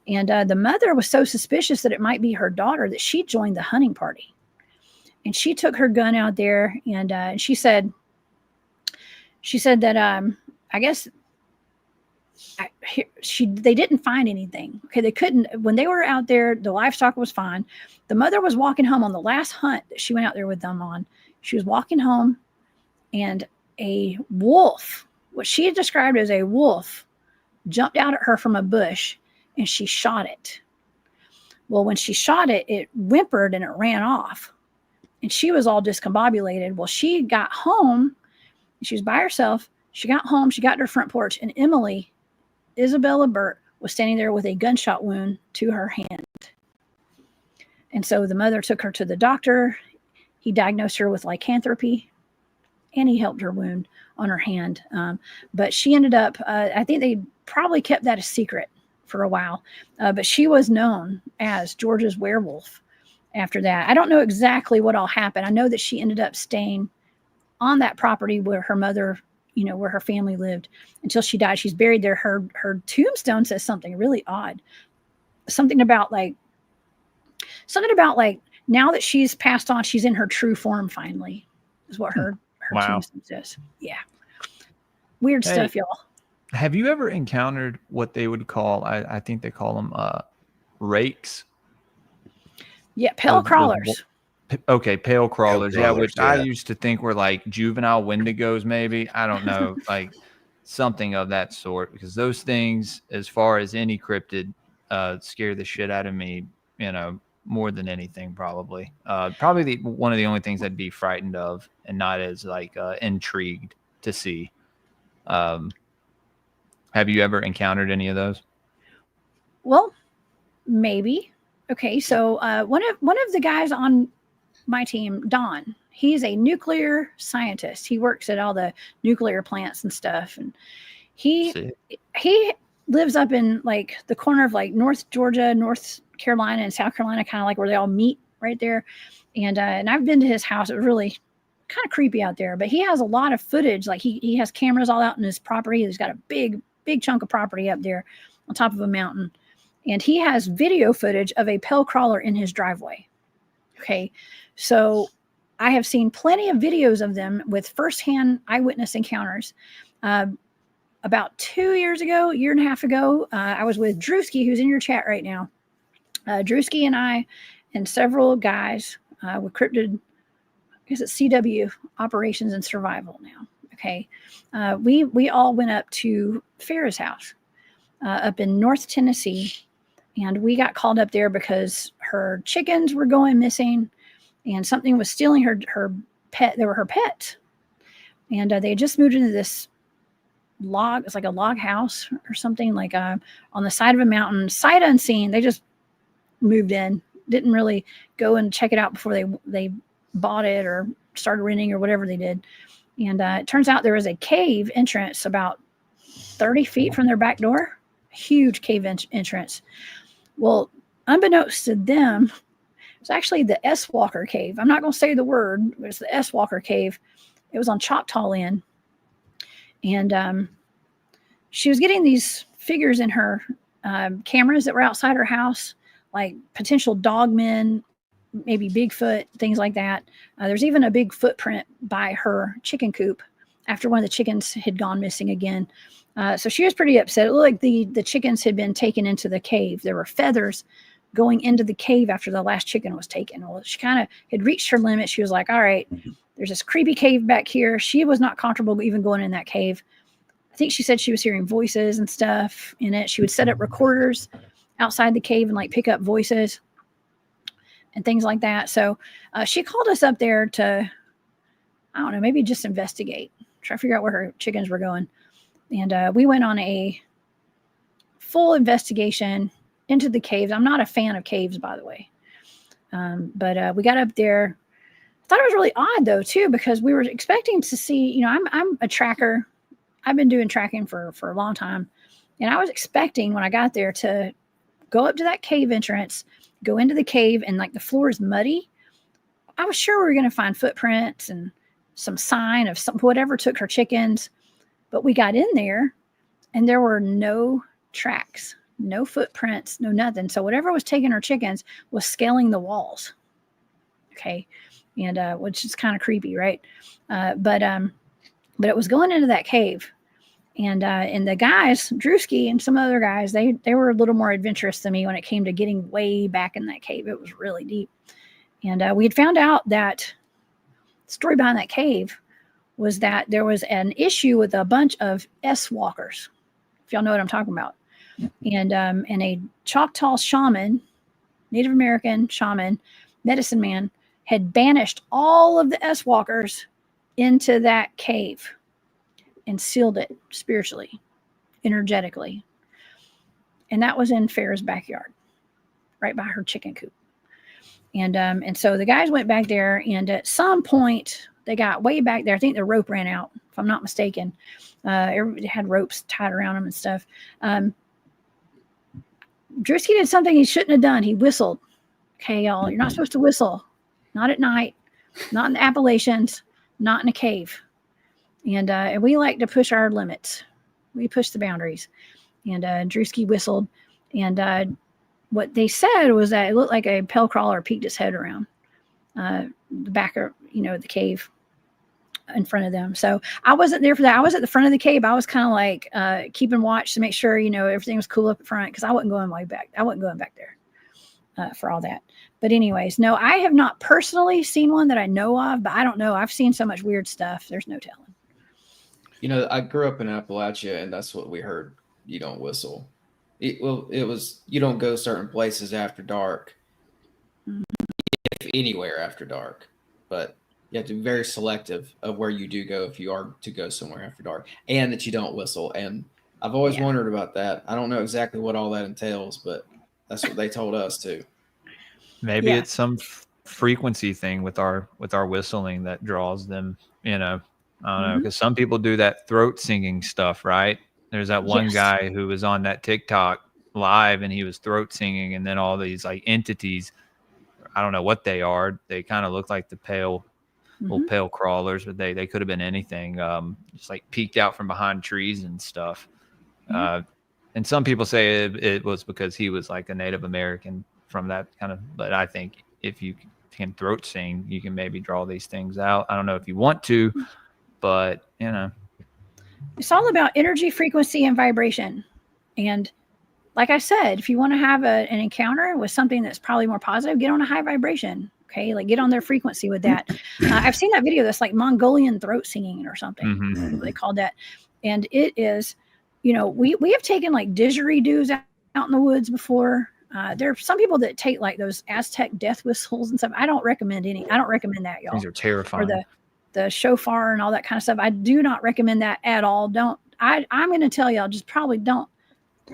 And the mother was so suspicious that it might be her daughter that she joined the hunting party. And she took her gun out there and she said, she said that I guess they didn't find anything. Okay, they couldn't, when they were out there, the livestock was fine. The mother was walking home on the last hunt that she went out there with them on. She was walking home, and a wolf, what she had described as a wolf, jumped out at her from a bush, and she shot it. Well, when she shot it, it whimpered and it ran off, and she was all discombobulated. Well, she got home. She was by herself. She got home. She got to her front porch, and Isabella Burt was standing there with a gunshot wound to her hand. And so the mother took her to the doctor. He diagnosed her with lycanthropy, and he helped her wound on her hand. But she ended up, I think they probably kept that a secret for a while. But she was known as Georgia's werewolf after that. I don't know exactly what all happened. I know that she ended up staying on that property where her mother, where her family lived until she died. She's buried there. Her tombstone says something really odd. Something about like now that she's passed on, she's in her true form finally, is what her tombstone says. Yeah. Weird stuff, y'all. Have you ever encountered what they would call, I think they call them rakes? Yeah, pale crawlers. Okay, pale crawlers. Yeah, which yeah. I used to think were like juvenile wendigos, maybe. I don't know, like something of that sort, because those things, as far as any cryptid, scare the shit out of me, more than anything, probably. Probably one of the only things I'd be frightened of and not as like intrigued to see. Have you ever encountered any of those? Well, maybe. Okay, so one of the guys on my team, Don, he's a nuclear scientist. He works at all the nuclear plants and stuff, and he lives up in like the corner of like North Georgia, North Carolina, and South Carolina, kind of like where they all meet right there. And I've been to his house. It was really kind of creepy out there, but he has a lot of footage. Like he has cameras all out in his property. He's got a big chunk of property up there on top of a mountain, and he has video footage of a pale crawler in his driveway. Okay, so I have seen plenty of videos of them with firsthand eyewitness encounters. About 2 years ago, year and a half ago, I was with Drewski, who's in your chat right now. Drewski and I and several guys with Cryptid, I guess it's CW, Operations and Survival now. Okay, we all went up to Farrah's house up in North Tennessee, and we got called up there because her chickens were going missing, and something was stealing her pet. They were her pets, and they had just moved into this log. It's like a log house or something, like on the side of a mountain, sight unseen. They just moved in, didn't really go and check it out before they bought it or started renting or whatever they did. And it turns out there was a cave entrance about 30 feet from their back door, huge cave entrance. Well, unbeknownst to them, it's actually the S Walker cave. I'm not going to say the word, but it's the S Walker cave. It was on Choctaw land. And she was getting these figures in her cameras that were outside her house, like potential dogmen, maybe Bigfoot, things like that. There's even a big footprint by her chicken coop after one of the chickens had gone missing again. So she was pretty upset. It looked like the chickens had been taken into the cave. There were feathers going into the cave after the last chicken was taken. Well, she kind of had reached her limit. She was like, all right, there's this creepy cave back here. She was not comfortable even going in that cave. I think she said she was hearing voices and stuff in it. She would set up recorders outside the cave and like pick up voices and things like that. So she called us up there to, I don't know, maybe just investigate, try to figure out where her chickens were going. And we went on a full investigation into the caves. I'm not a fan of caves, by the way. But we got up there. I thought it was really odd though, too, because we were expecting to see, I'm a tracker. I've been doing tracking for a long time. And I was expecting when I got there to go up to that cave entrance, go into the cave, and like the floor is muddy. I was sure we were going to find footprints and some sign of whatever took her chickens. But we got in there and there were no tracks, no footprints, no nothing. So whatever was taking her chickens was scaling the walls. Okay. And which is kind of creepy, right? But But it was going into that cave. And the guys, Drewski and some other guys, they were a little more adventurous than me when it came to getting way back in that cave. It was really deep. And we had found out that the story behind that cave was that there was an issue with a bunch of S-walkers, if y'all know what I'm talking about. And a Choctaw shaman, Native American shaman, medicine man, had banished all of the S-walkers into that cave and sealed it spiritually, energetically. And that was in Farrah's backyard, right by her chicken coop. And so the guys went back there, and at some point they got way back there. I think the rope ran out, if I'm not mistaken. Everybody had ropes tied around them and stuff. Drewski did something he shouldn't have done. He whistled. Okay, y'all, you're not supposed to whistle. Not at night, not in the Appalachians, not in a cave. And we like to push our limits. We push the boundaries. And Drewski whistled. And what they said was that it looked like a pale crawler peeked its head around the back of, the cave in front of them. So I wasn't there for that. I was at the front of the cave. I was kind of like keeping watch to make sure, everything was cool up at front, because I wasn't going way back. I wasn't going back there for all that. But anyways, no, I have not personally seen one that I know of, but I don't know. I've seen so much weird stuff. There's no telling. I grew up in Appalachia, and that's what we heard. You don't whistle. It was you don't go certain places after dark, if anywhere after dark. But you have to be very selective of where you do go if you are to go somewhere after dark, and that you don't whistle. And I've always wondered about that. I don't know exactly what all that entails, but that's what they told us too. Maybe it's some frequency thing with our whistling that draws them. I don't know, because some people do that throat singing stuff, right? There's that one guy who was on that TikTok live, and he was throat singing, and then all these like entities, I don't know what they are. They kind of look like the little pale crawlers, but they could have been anything. Just like peeked out from behind trees and stuff. And some people say it was because he was like a Native American from that kind of. But I think if you can throat sing, you can maybe draw these things out. I don't know if you want to, but it's all about energy, frequency, and vibration. And like I said, if you want to have an encounter with something that's probably more positive, get on a high vibration. Okay, like get on their frequency with that. I've seen that video that's like Mongolian throat singing or something. They called that. And it is, we have taken like didgeridoos out in the woods before. There are some people that take like those Aztec death whistles and stuff. I don't recommend that, y'all. These are terrifying. Or the shofar and all that kind of stuff. I do not recommend that at all. I'm going to tell y'all, just probably don't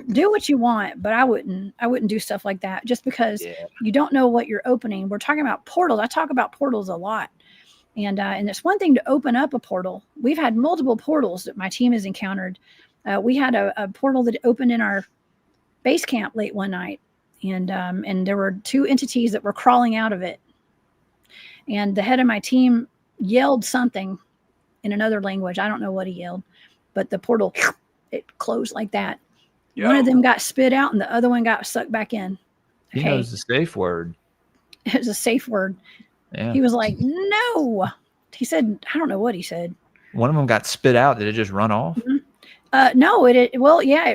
do what you want, but I wouldn't do stuff like that just because you don't know what you're opening. We're talking about portals. I talk about portals a lot. And it's one thing to open up a portal. We've had multiple portals that my team has encountered. We had a portal that opened in our base camp late one night. And there were two entities that were crawling out of it. And the head of my team yelled something in another language. I don't know what he yelled, but the portal, it closed like that. One of them got spit out and the other one got sucked back in. He knows the safe word. It was a safe word. Yeah. He was like, no. He said, I don't know what he said. One of them got spit out. Did it just run off? No, it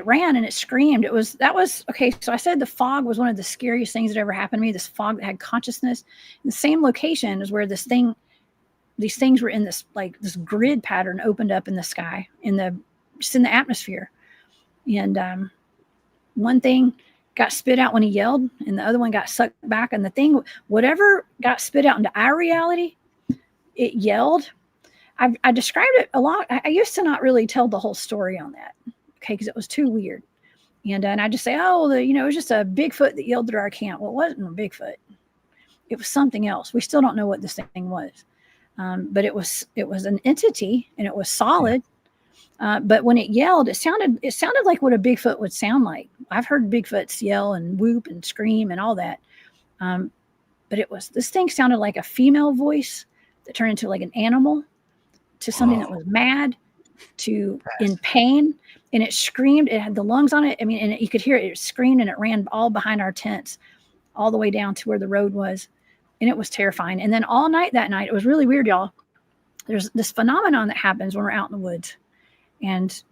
ran and it screamed. That was okay. So I said the fog was one of the scariest things that ever happened to me. This fog that had consciousness. In the same location is where these things were in this grid pattern opened up in the sky, just in the atmosphere. And one thing got spit out when he yelled, and the other one got sucked back. And the thing, whatever got spit out into our reality, it yelled. I described it a lot. I used to not really tell the whole story on that, okay, because it was too weird. And I just say, it was just a Bigfoot that yelled through our camp. Well, it wasn't a Bigfoot. It was something else. We still don't know what this thing was, but it was an entity, and it was solid. But when it yelled, it sounded like what a Bigfoot would sound like. I've heard Bigfoots yell and whoop and scream and all that. But this thing sounded like a female voice that turned into like an animal, to something that was mad, in pain, and it screamed. It had the lungs on it. I mean, and you could hear it. It screamed, and it ran all behind our tents, all the way down to where the road was, and it was terrifying. And then all night that night, it was really weird, y'all. there's this phenomenon that happens when we're out in the woods. And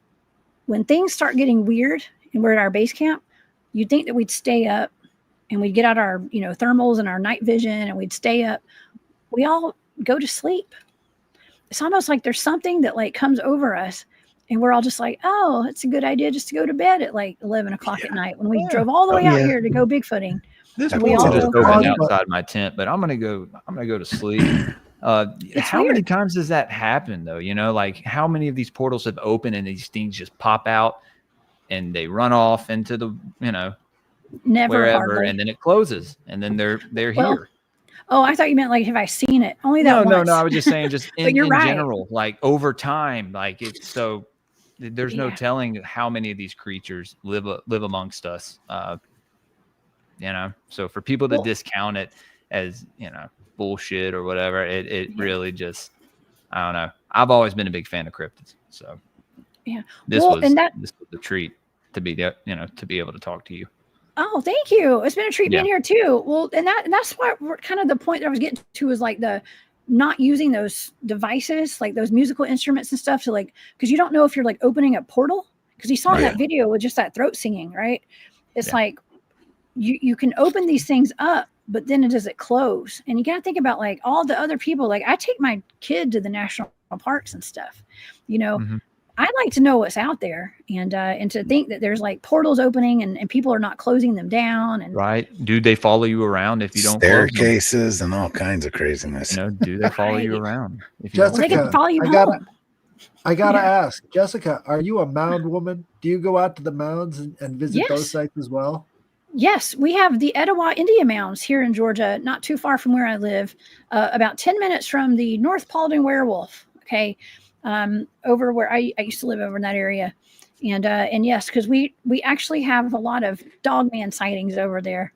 when things start getting weird and we're at our base camp, you'd think that we'd stay up and we'd get out our, thermals and our night vision and we'd stay up. We all go to sleep. It's almost like there's something that like comes over us and we're all just like, oh, it's a good idea just to go to bed at like 11 o'clock at night when we drove all the way out here to go bigfooting. This we portal all just go opened to outside my tent, but I'm gonna go to sleep. How many times does that happen though? Like how many of these portals have opened and these things just pop out and they run off into the, Never wherever, hardly. and then it closes and then they're here. Oh, I thought you meant like, have I seen it? Only that once. No. I was just saying, just in right. general, like over time, like it's so. There's no telling how many of these creatures live amongst us. So for people to discount it as bullshit or whatever, it really just, I don't know. I've always been a big fan of cryptids, so this was a treat to be to be able to talk to you. Oh, thank you. It's been a treat being here too. Well, and that's what kind of the point that I was getting to is like the not using those devices, like those musical instruments and stuff. So like, because you don't know if you're like opening a portal. Because you saw in that video with just that throat singing, right? It's like you can open these things up, but then does it close? And you got to think about like all the other people. Like I take my kid to the national parks and stuff. I'd like to know what's out there and to think that there's like portals opening and people are not closing them down. And do they follow you around if you don't staircases and all kinds of craziness? Do they follow you around? If you Jessica, they can follow you home. I gotta ask, Jessica, are you a mound woman? Do you go out to the mounds and visit those sites as well? Yes, we have the Etowah Indian Mounds here in Georgia, not too far from where I live, about 10 minutes from the North Paulding Werewolf. Okay. Over where I used to live over in that area. And yes, because we actually have a lot of dogman sightings over there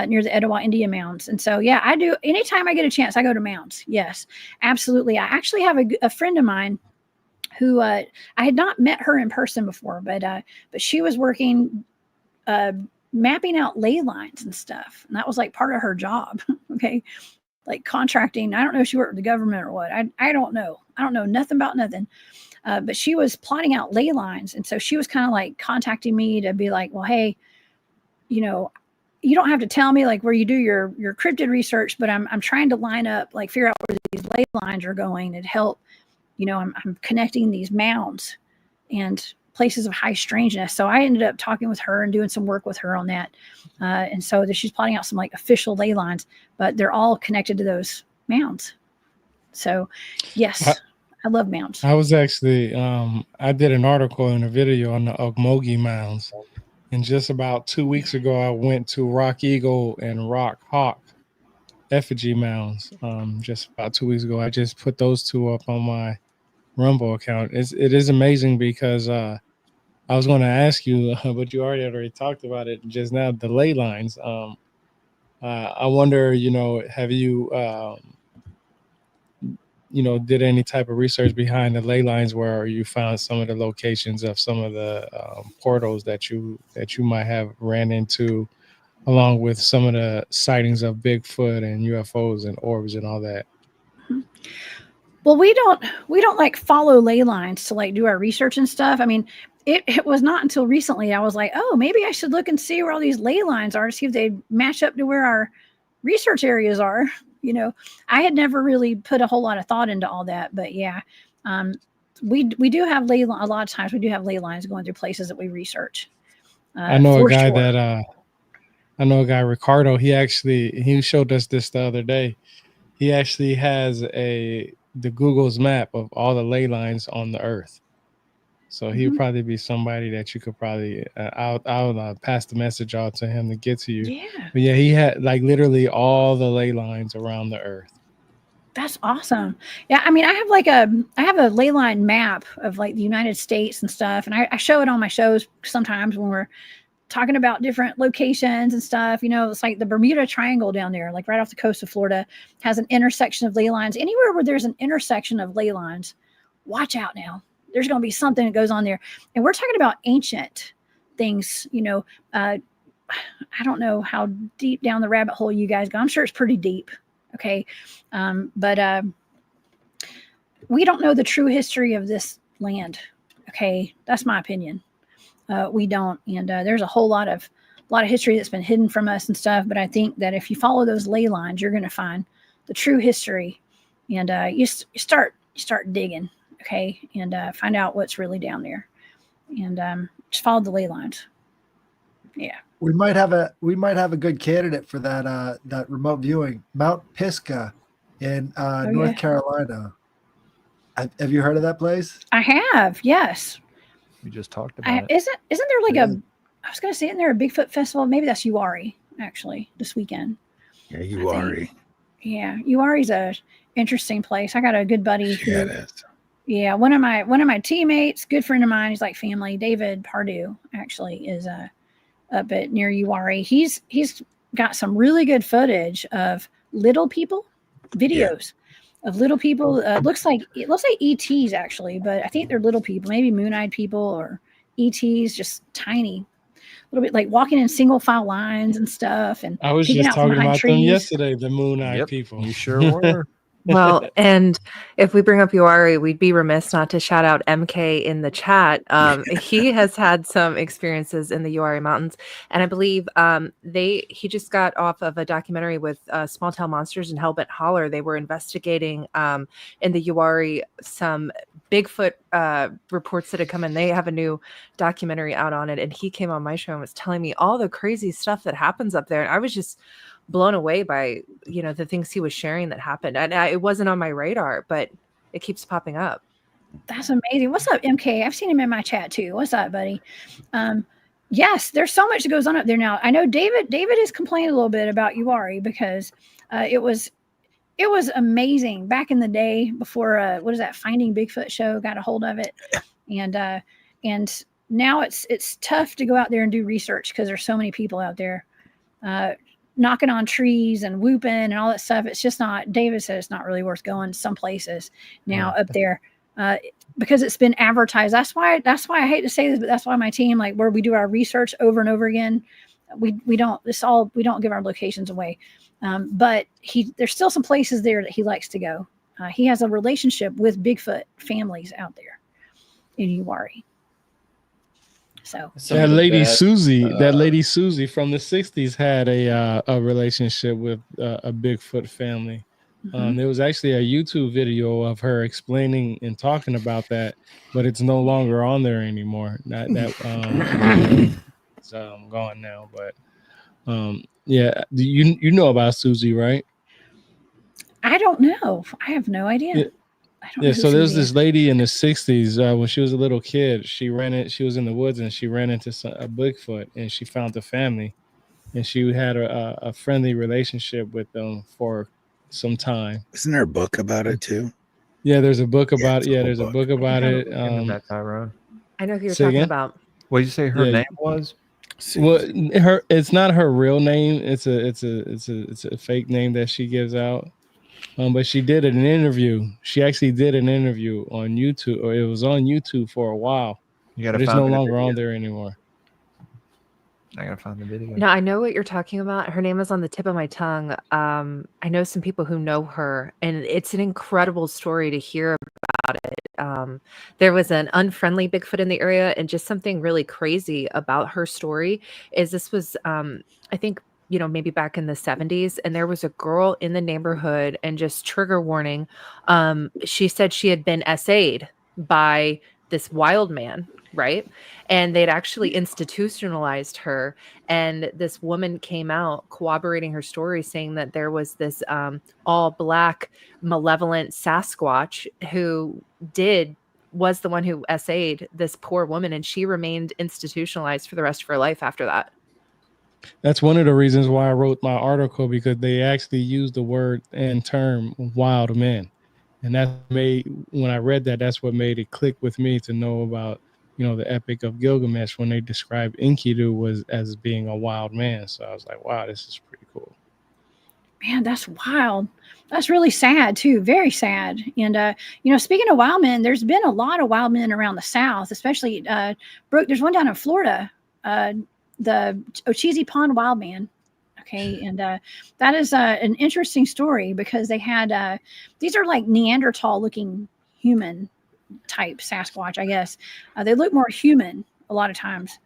near the Etowah Indian Mounds. And so, I do. Anytime I get a chance, I go to mounds. Yes, absolutely. I actually have a friend of mine who I had not met her in person before, but she was working mapping out ley lines and stuff. And that was like part of her job. Okay. Like contracting. I don't know if she worked with the government or what. I don't know. I don't know nothing about nothing. But she was plotting out ley lines. And so she was kind of like contacting me to be like, well, hey, you don't have to tell me like where you do your cryptid research, but I'm trying to line up, like figure out where these ley lines are going and help, I'm connecting these mounds and places of high strangeness. So I ended up talking with her and doing some work with her on that. And so that she's plotting out some like official ley lines, but they're all connected to those mounds. So yes, I love mounds. I was actually, I did an article and a video on the Okmulgee mounds. And just about 2 weeks ago, I went to Rock Eagle and Rock Hawk effigy mounds. Just about 2 weeks ago, I just put those two up on my Rumble account. It is amazing because I was going to ask you, but you already talked about it just now, the ley lines. I wonder, have you, did any type of research behind the ley lines where you found some of the locations of some of the portals that you might have ran into, along with some of the sightings of Bigfoot and UFOs and orbs and all that? Well, we don't like follow ley lines to like do our research and stuff. I mean, it was not until recently I was like, oh, maybe I should look and see where all these ley lines are to see if they match up to where our research areas are. I had never really put a whole lot of thought into all that, but we do have a lot of times we do have ley lines going through places that we research. I know a guy Ricardo. He showed us this the other day. He actually has the Google's map of all the ley lines on the earth. So he would probably be somebody that you could probably, I'll pass the message out to him to get to you. Yeah. But he had like literally all the ley lines around the earth. That's awesome. Yeah. I mean, I have a ley line map of like the United States and stuff. And I show it on my shows sometimes when we're talking about different locations and stuff. It's like the Bermuda Triangle down there, like right off the coast of Florida, has an intersection of ley lines. Anywhere where there's an intersection of ley lines, watch out now. There's going to be something that goes on there. And we're talking about ancient things, I don't know how deep down the rabbit hole you guys go. I'm sure it's pretty deep. Okay. But we don't know the true history of this land. Okay, that's my opinion. We don't, and there's a whole lot of history that's been hidden from us and stuff. But I think that if you follow those ley lines, you're going to find the true history, and you start digging, okay, and find out what's really down there, and just follow the ley lines. Yeah, We might have a good candidate for that remote viewing, Mount Pisgah in North Carolina. Have you heard of that place? I have. Yes. We just talked about it. Isn't there like I was going to say, isn't there a Bigfoot festival? Maybe that's Uwari actually this weekend. Yeah, Uwari. Yeah, Uwari's a interesting place. I got a good buddy. Yeah, it is. Yeah, one of my teammates, good friend of mine, he's like family. David Pardue actually is up at near Uwari. He's got some really good footage of little people, videos of little people. It looks like ETs actually, but I think they're little people, maybe moon-eyed people or ETs, just tiny, a little bit like walking in single file lines and stuff. And I was peeking just out from talking behind about them trees. yesterday, the moon-eyed people. You sure were. Well, and if we bring up Uwari, we'd be remiss not to shout out MK in the chat. He has had some experiences in the Uwari Mountains, and I believe he just got off of a documentary with Small Town Monsters and Hellbent Holler. They were investigating in the Uwari some Bigfoot reports that had come in. They have a new documentary out on it, and he came on my show and was telling me all the crazy stuff that happens up there, and I was just blown away by the things he was sharing that happened, and it wasn't on my radar, but it keeps popping up. That's amazing. What's up, MK? I've seen him in my chat too. What's up, buddy? Yes, there's so much that goes on up there now. I know David has complained a little bit about Uwari because it was amazing back in the day before what is that Finding Bigfoot show got a hold of it, and now it's tough to go out there and do research because there's so many people out there knocking on trees and whooping and all that stuff. It's just not. David said it's not really worth going some places now up there because it's been advertised. That's why I hate to say this, but that's why my team, like where we do our research over and over again, we don't give our locations away. But there's still some places there that he likes to go. He has a relationship with Bigfoot families out there in Uwari. So that lady Susie from the 60s had a relationship with a Bigfoot family. Mm-hmm. There was actually a YouTube video of her explaining and talking about that, but it's no longer on there anymore. It's gone now. But yeah, you know about Susie, right? I don't know. I have no idea. Yeah. So there's this lady in the 60s when she was a little kid. She was in the woods and she ran into a Bigfoot, and she found the family, and she had a friendly relationship with them for some time. Isn't there a book about it too? Yeah, there's a book about it. Yeah, there's a book about it. That Tyrone. I know who you're talking about. What did you say her name was? Well, it's not her real name. It's a fake name that she gives out. But she did an interview. She actually did an interview on YouTube, or it was on YouTube for a while. It's no longer on there anymore. I gotta find the video. No, I know what you're talking about. Her name is on the tip of my tongue. I know some people who know her, and it's an incredible story to hear about it. There was an unfriendly Bigfoot in the area, and just something really crazy about her story is this was, I think, maybe back in the 70s, and there was a girl in the neighborhood, and just trigger warning. She said she had been SA'd by this wild man, right? And they'd actually institutionalized her. And this woman came out corroborating her story, saying that there was this all black malevolent Sasquatch who was the one who SA'd this poor woman, and she remained institutionalized for the rest of her life after that. That's one of the reasons why I wrote my article, because they actually used the word and term wild men. And when I read that, that's what made it click with me to know about, the Epic of Gilgamesh, when they described Enkidu as being a wild man. So I was like, wow, this is pretty cool. Man, that's wild. That's really sad too. Very sad. And, speaking of wild men, there's been a lot of wild men around the South, especially Brooke. There's one down in Florida, the Ocheesee Pond Wild Man. Okay. And that is an interesting story because they had these are like Neanderthal looking human type Sasquatch, I guess. They look more human a lot of times.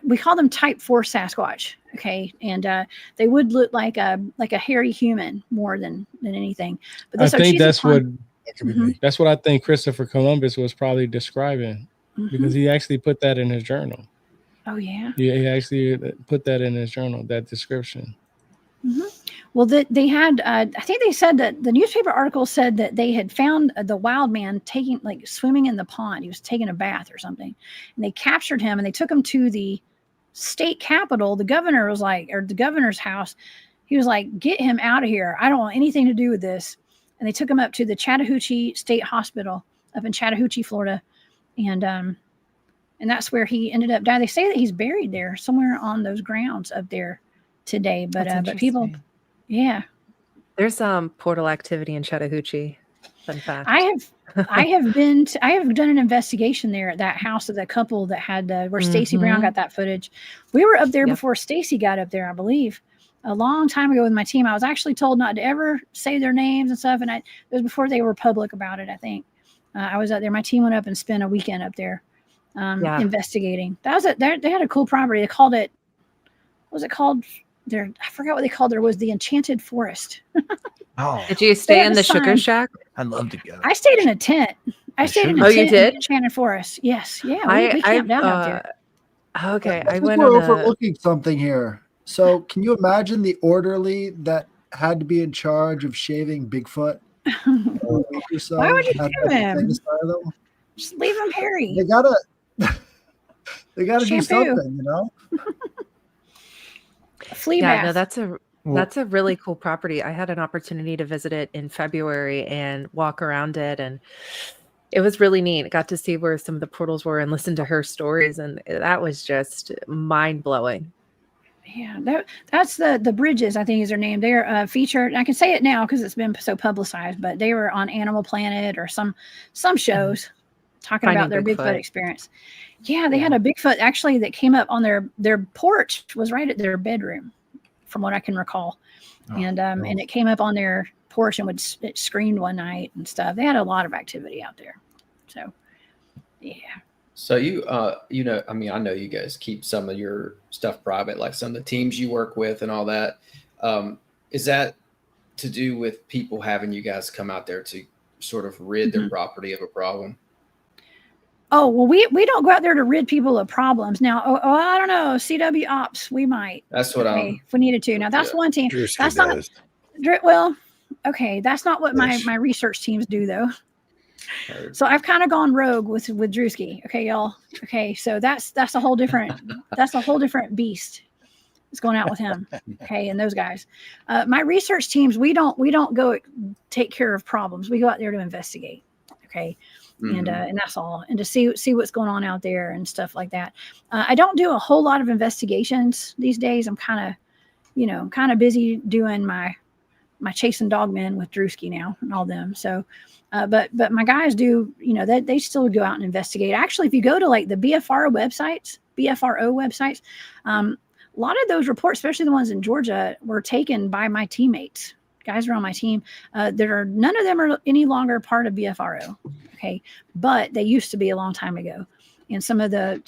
We call them type 4 Sasquatch. Okay. And they would look like a hairy human more than anything. But I think that's what Mhm. that's what I think Christopher Columbus was probably describing, because he actually put that in his journal. Oh yeah. Yeah, he actually put that in his journal, that description. Well, they had, I think they said that the newspaper article said that they had found the wild man swimming in the pond. He was taking a bath or something, and they captured him and they took him to the state capitol. The governor was like, or the governor's house. He was like, get him out of here. I don't want anything to do with this. And they took him up to the Chattahoochee State Hospital up in Chattahoochee, Florida. And that's where he ended up dying. They say that he's buried there somewhere on those grounds up there today. But people, yeah. There's portal activity in Chattahoochee. Fun fact. I have done an investigation there at that house of the couple that had where Stacey Brown got that footage. We were up there before Stacey got up there, I believe, a long time ago with my team. I was actually told not to ever say their names and stuff, and it was before they were public about it. I think I was out there. My team went up and spent a weekend up there investigating. That was it. They had a cool property. They called it. What was it called? I forgot what they called it. It was the Enchanted Forest. Oh, Did you stay in the sugar shack? I'd love to go. I stayed in a tent. I stayed in a tent you did? in Enchanted Forest. Yes. Yeah. We camped out out there. Okay. I think we're overlooking something here. So can you imagine the orderly that had to be in charge of shaving Bigfoot? Why would you do him? Just leave him hairy. They gotta do something, you know? Flea bath. No, that's a really cool property. I had an opportunity to visit it in February and walk around it, and it was really neat. I got to see where some of the portals were and listen to her stories, and that was just mind blowing. Yeah, that's the Bridges, I think is their name. They're featured. I can say it now because it's been so publicized, but they were on Animal Planet or some shows talking about their Bigfoot experience. Yeah, they had a Bigfoot actually that came up on their porch, was right at their bedroom, from what I can recall. And it came up on their porch and it screamed one night and stuff. They had a lot of activity out there. So, yeah. So I know you guys keep some of your stuff private, like some of the teams you work with and all that. Is that to do with people having you guys come out there to sort of rid their property of a problem? Oh, well, we don't go out there to rid people of problems. Now, I don't know, CW Ops, we might. That's what if we needed to. Now, that's one team. That's not, well, okay, that's not what my research teams do, though. So I've kind of gone rogue with Drewski. Okay, y'all. Okay, so that's a whole different beast. It's going out with him. Okay, and those guys. My research teams, we don't go take care of problems. We go out there to investigate. Okay. And that's all, and to see what's going on out there and stuff like that. I don't do a whole lot of investigations these days. I'm kind of busy doing my chasing dogmen with Drewski now and all them. So, but my guys do, that they still go out and investigate. Actually, if you go to like the BFRO websites, a lot of those reports, especially the ones in Georgia, were taken by my teammates. Guys are on my team. None of them are any longer part of BFRO. Okay. But they used to be a long time ago. And some of the,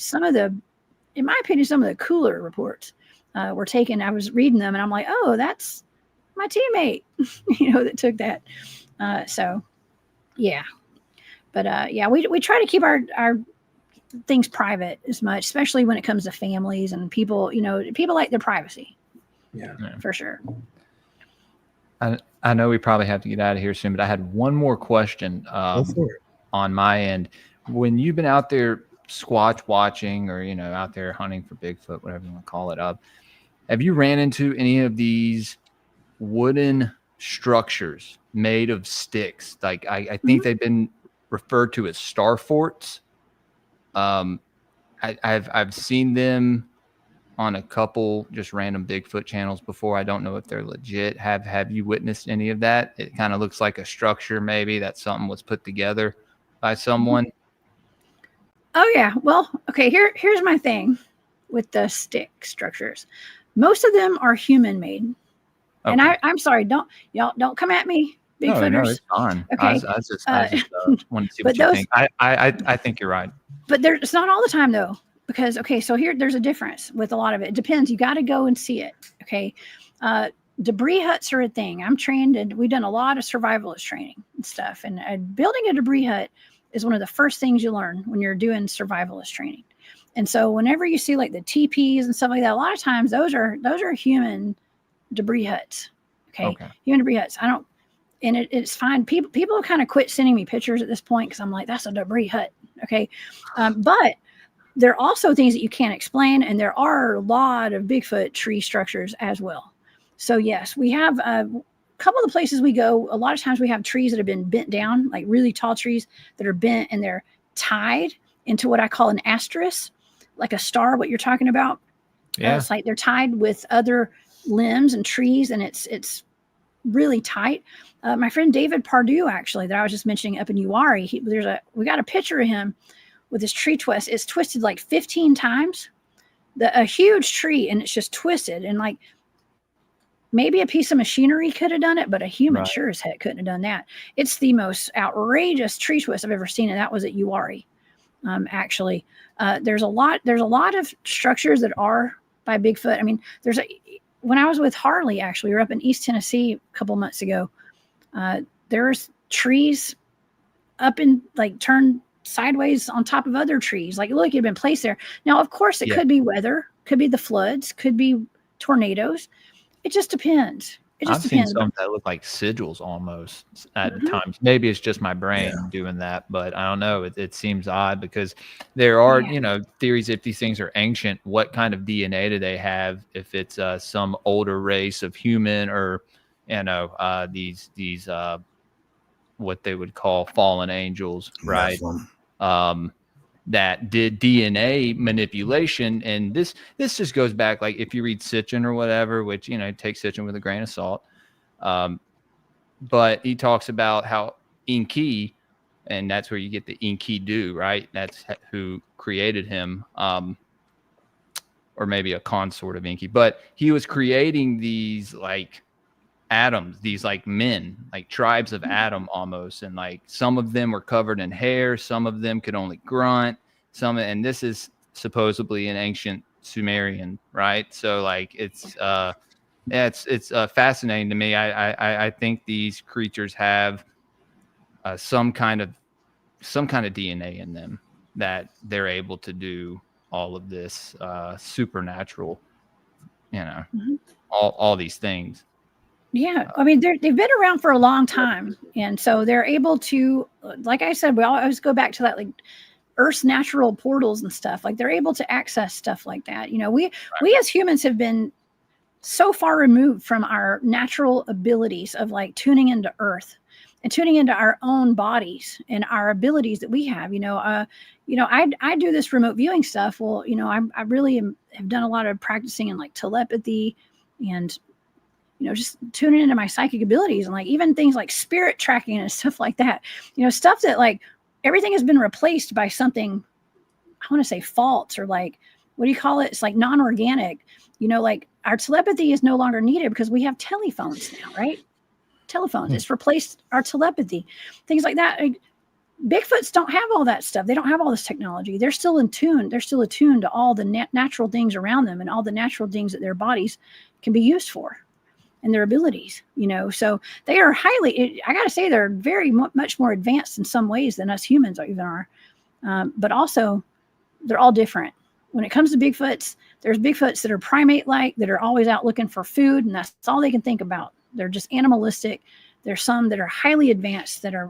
in my opinion, some of the cooler reports were taken. I was reading them and I'm like, oh, that's my teammate, that took that. So yeah. But we try to keep our things private as much, especially when it comes to families and people, people like their privacy. Yeah. For sure. I know we probably have to get out of here soon, but I had one more question on my end. When you've been out there squatch watching or, out there hunting for Bigfoot, whatever you want to call it, have you ran into any of these wooden structures made of sticks? Like I think they've been referred to as star forts. I've seen them on a couple just random Bigfoot channels before. I don't know if they're legit. Have you witnessed any of that? It kind of looks like a structure, maybe that something was put together by someone. Oh yeah. Well, okay. Here's my thing with the stick structures. Most of them are human made. Okay. And I'm sorry, don't come at me, Bigfooters. No, it's fine. Okay. I just wanted to see but what you think. I think you're right. But it's not all the time though, because so here there's a difference with a lot of it. It depends. You got to go and see it. Okay. Debris huts are a thing. I'm trained and we've done a lot of survivalist training and stuff. And building a debris hut is one of the first things you learn when you're doing survivalist training. And so whenever you see like the teepees and stuff like that, a lot of times those are human debris huts. Okay. Human debris huts. It's fine. People have kind of quit sending me pictures at this point because I'm like, that's a debris hut. Okay. But there are also things that you can't explain. And there are a lot of Bigfoot tree structures as well. So yes, we have a couple of the places we go. A lot of times we have trees that have been bent down, like really tall trees that are bent and they're tied into what I call an asterisk, like a star, what you're talking about. Yeah. It's like they're tied with other limbs and trees and it's really tight. My friend David Pardue, actually, that I was just mentioning up in Uwharrie, we got a picture of him with his tree twist. It's twisted like 15 times, a huge tree, and it's just twisted. And like maybe a piece of machinery could have done it, but a human sure as heck couldn't have done that. It's the most outrageous tree twist I've ever seen, and that was at Uwharrie. Actually, there's a lot of structures that are by Bigfoot. I mean, when I was with Harley, actually, we were up in East Tennessee a couple months ago. There's trees up and like turned sideways on top of other trees. Like, look, it had been placed there. Now, of course, it could be weather, could be the floods, could be tornadoes. It just depends. I've seen some that look like sigils almost at times. Maybe it's just my brain doing that, but I don't know. It seems odd because there are, theories if these things are ancient, what kind of DNA do they have? If it's some older race of human or, these what they would call fallen angels, right? That did DNA manipulation. And this just goes back, like if you read Sitchin or whatever, which, take Sitchin with a grain of salt. But he talks about how Enki, and that's where you get the Enkidu, right? That's who created him. Or maybe a consort of Enki, but he was creating these like atoms, these like men, like tribes of Adam almost. And like some of them were covered in hair, some of them could only grunt, and this is supposedly an ancient Sumerian, right? So like it's fascinating to me. I think these creatures have some kind of DNA in them that they're able to do all of this supernatural, all these things. Yeah, I mean, they've been around for a long time. And so they're able to, like I said, we always go back to that, like Earth's natural portals and stuff. Like they're able to access stuff like that. We as humans have been so far removed from our natural abilities of like tuning into Earth and tuning into our own bodies and our abilities that we have. I do this remote viewing stuff. Well, I really have done a lot of practicing in like telepathy and just tuning into my psychic abilities and like even things like spirit tracking and stuff like that, stuff that like everything has been replaced by something, I want to say false or like, what do you call it? It's like non-organic, like our telepathy is no longer needed because we have telephones now, right? Telephones. It's replaced our telepathy, things like that. Like, Bigfoots don't have all that stuff. They don't have all this technology. They're still in tune. They're still attuned to all the natural things around them and all the natural things that their bodies can be used for. And their abilities, so they are I got to say, they're very much more advanced in some ways than us humans even are. But also they're all different. When it comes to Bigfoots, there's Bigfoots that are primate-like, that are always out looking for food. And that's all they can think about. They're just animalistic. There's some that are highly advanced that are,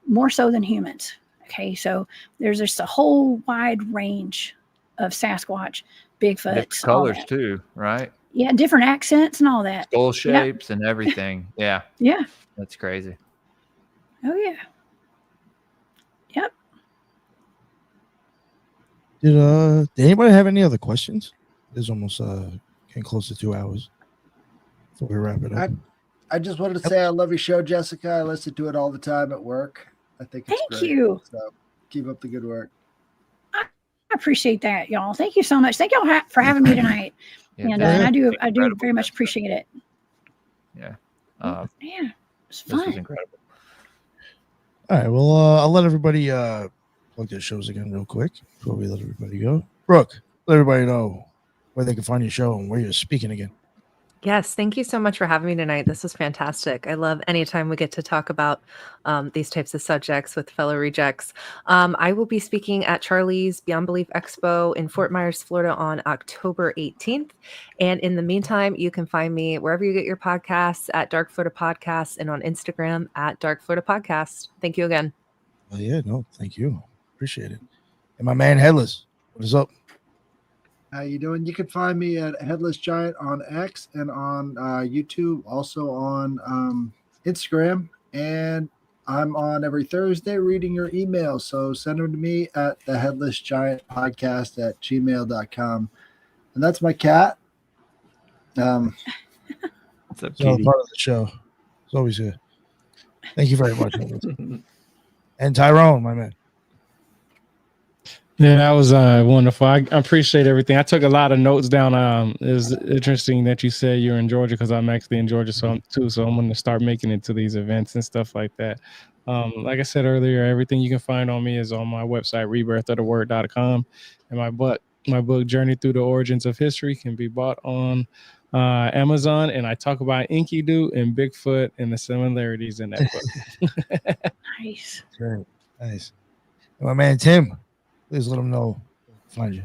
more so than humans. Okay. So there's just a whole wide range of Sasquatch, Bigfoots. Different colors too, right? Yeah, different accents and all that. Skull shapes and everything. Yeah. Yeah. That's crazy. Oh, yeah. Yep. Did anybody have any other questions? It's almost getting close to 2 hours before we wrap it up. I just wanted to say I love your show, Jessica. I listen to it all the time at work. I think it's Thank great. you. So keep up the good work. I appreciate that, y'all. Thank you so much. Thank y'all for having me tonight. And I do very much appreciate it. Yeah. Yeah. was This was fun. incredible. All right. Well, I'll let everybody plug their shows again real quick before we let everybody go. Brooke, let everybody know where they can find your show and where you're speaking again. Yes, thank you so much for having me tonight. This was fantastic. I love anytime we get to talk about these types of subjects with fellow rejects. I will be speaking at Charlie's Beyond Belief Expo in Fort Myers, Florida on October 18th. And in the meantime, you can find me wherever you get your podcasts at Dark Florida Podcast and on Instagram at Dark Florida Podcast. Thank you again. Well, yeah, no, thank you. Appreciate it. And my man Headless, what is up? How you doing? You can find me at Headless Giant on X and on YouTube, also on Instagram. And I'm on every Thursday reading your emails. So send them to me at the Headless Giant Podcast at gmail.com. And that's my cat. What's up, It's all Kitty? part of the show. It's always here. Thank you very much. Headless. And Tyrone, my man. Yeah, that was wonderful. I appreciate everything. I took a lot of notes down. It was interesting that you said you're in Georgia because I'm actually in Georgia, so I'm going to start making it to these events and stuff like that. Like I said earlier, everything you can find on me is on my website, rebirthoftheword.com. And my book, Journey Through the Origins of History, can be bought on Amazon. And I talk about Enkidu and Bigfoot and the similarities in that book. Nice. Great. Nice. And my man Tim, please let them know where to find you.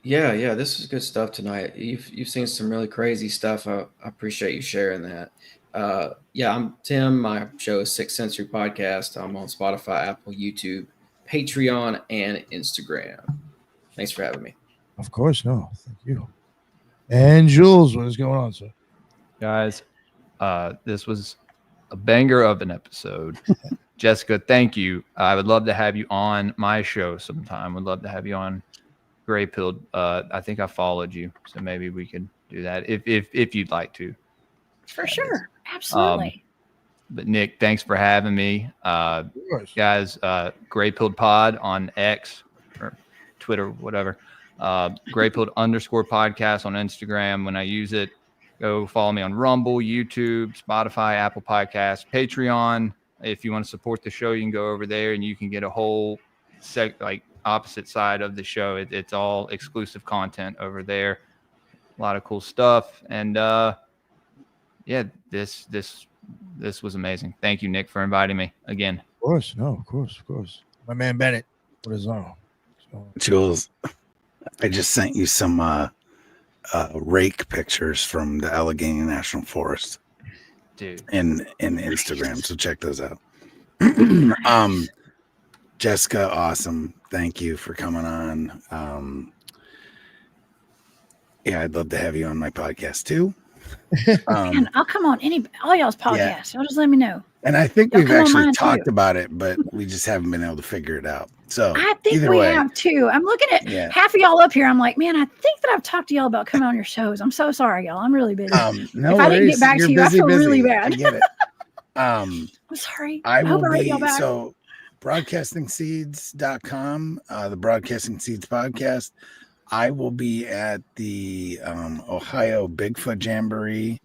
Yeah, this is good stuff tonight. You've seen some really crazy stuff. I appreciate you sharing that. I'm Tim. My show is Sixth Sensory Podcast. I'm on Spotify, Apple, YouTube, Patreon, and Instagram. Thanks for having me. Of course, no, thank you. And Jules, what is going on, sir? Guys, this was a banger of an episode. Jessica, thank you. I would love to have you on my show sometime. Would love to have you on Greypilled. I think I followed you, so maybe we could do that if you'd like to. For sure. Absolutely. But Nick, thanks for having me. Of course. Guys, Greypilled Pod on X or Twitter, whatever. Greypilled _podcast on Instagram. When I use it, go follow me on Rumble, YouTube, Spotify, Apple Podcasts, Patreon. If you want to support the show, you can go over there and you can get a whole opposite side of the show. It's all exclusive content over there. A lot of cool stuff. And this was amazing. Thank you, Nick, for inviting me again. Of course. My man Bennett, what is on? Jules, I just sent you some rake pictures from the Allegheny National Forest. Dude. In Instagram, so check those out. Jessica, awesome. Thank you for coming on. I'd love to have you on my podcast too. Man, I'll come on all y'all's podcasts. Y'all just let me know. And I think Y'all we've come on actually mine talked too. about it, but we just haven't been able to figure it out. So I think either we way, have too. I'm looking at half of y'all up here. I'm like, man, I think that I've talked to y'all about coming on your shows. I'm so sorry, y'all. I'm really busy. no if I didn't get worries. back You're to you, I busy, feel really busy. bad. I get it. I'm sorry. I hope will I write be y'all back. so broadcastingseeds.com, the Broadcasting Seeds podcast. I will be at the Ohio Bigfoot Jamboree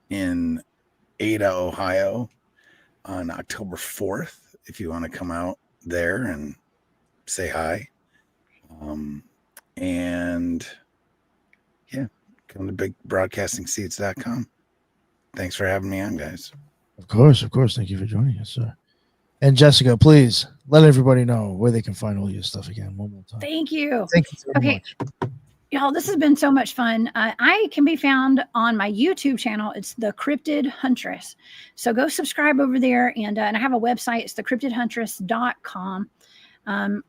in Ada, Ohio on October 4th. If you want to come out there and say hi. And come to bigbroadcastingseeds.com. Thanks for having me on, guys. Of course. Thank you for joining us, sir. And Jessica, please let everybody know where they can find all your stuff again one more time. Thank you. Thank you so much. Y'all, this has been so much fun. I can be found on my YouTube channel. It's the Cryptid Huntress. So go subscribe over there. And I have a website. It's thecryptidhuntress.com.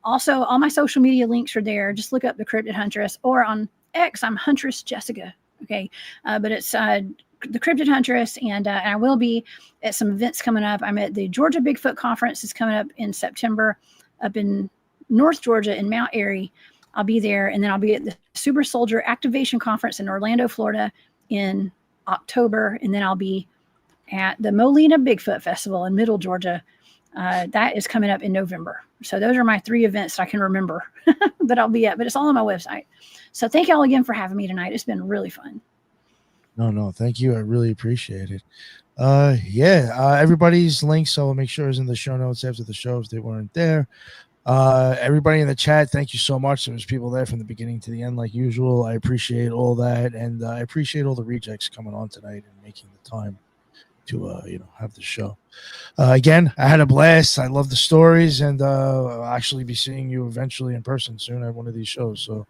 Also, all my social media links are there. Just look up the Cryptid Huntress, or on X, I'm Huntress Jessica. Okay. But it's the Cryptid Huntress. And I will be at some events coming up. I'm at the Georgia Bigfoot Conference. It's coming up in September up in North Georgia in Mount Airy. I'll be there, and then I'll be at the Super Soldier Activation Conference in Orlando, Florida in October, and then I'll be at the Molina Bigfoot Festival in Middle Georgia. That is coming up in November. So those are my 3 events that I can remember that I'll be at, but it's all on my website. So thank y'all again for having me tonight. It's been really fun. No, thank you. I really appreciate it. Everybody's links, so I'll make sure is in the show notes after the show if they weren't there. Everybody in the chat, thank you so much. There was people there from the beginning to the end, like usual. I appreciate all that, and I appreciate all the rejects coming on tonight and making the time to have the show. Again, I had a blast. I love the stories, and I'll actually be seeing you eventually in person soon at one of these shows. So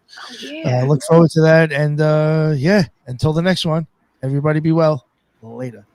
I look forward to that. And until the next one, everybody be well. Later.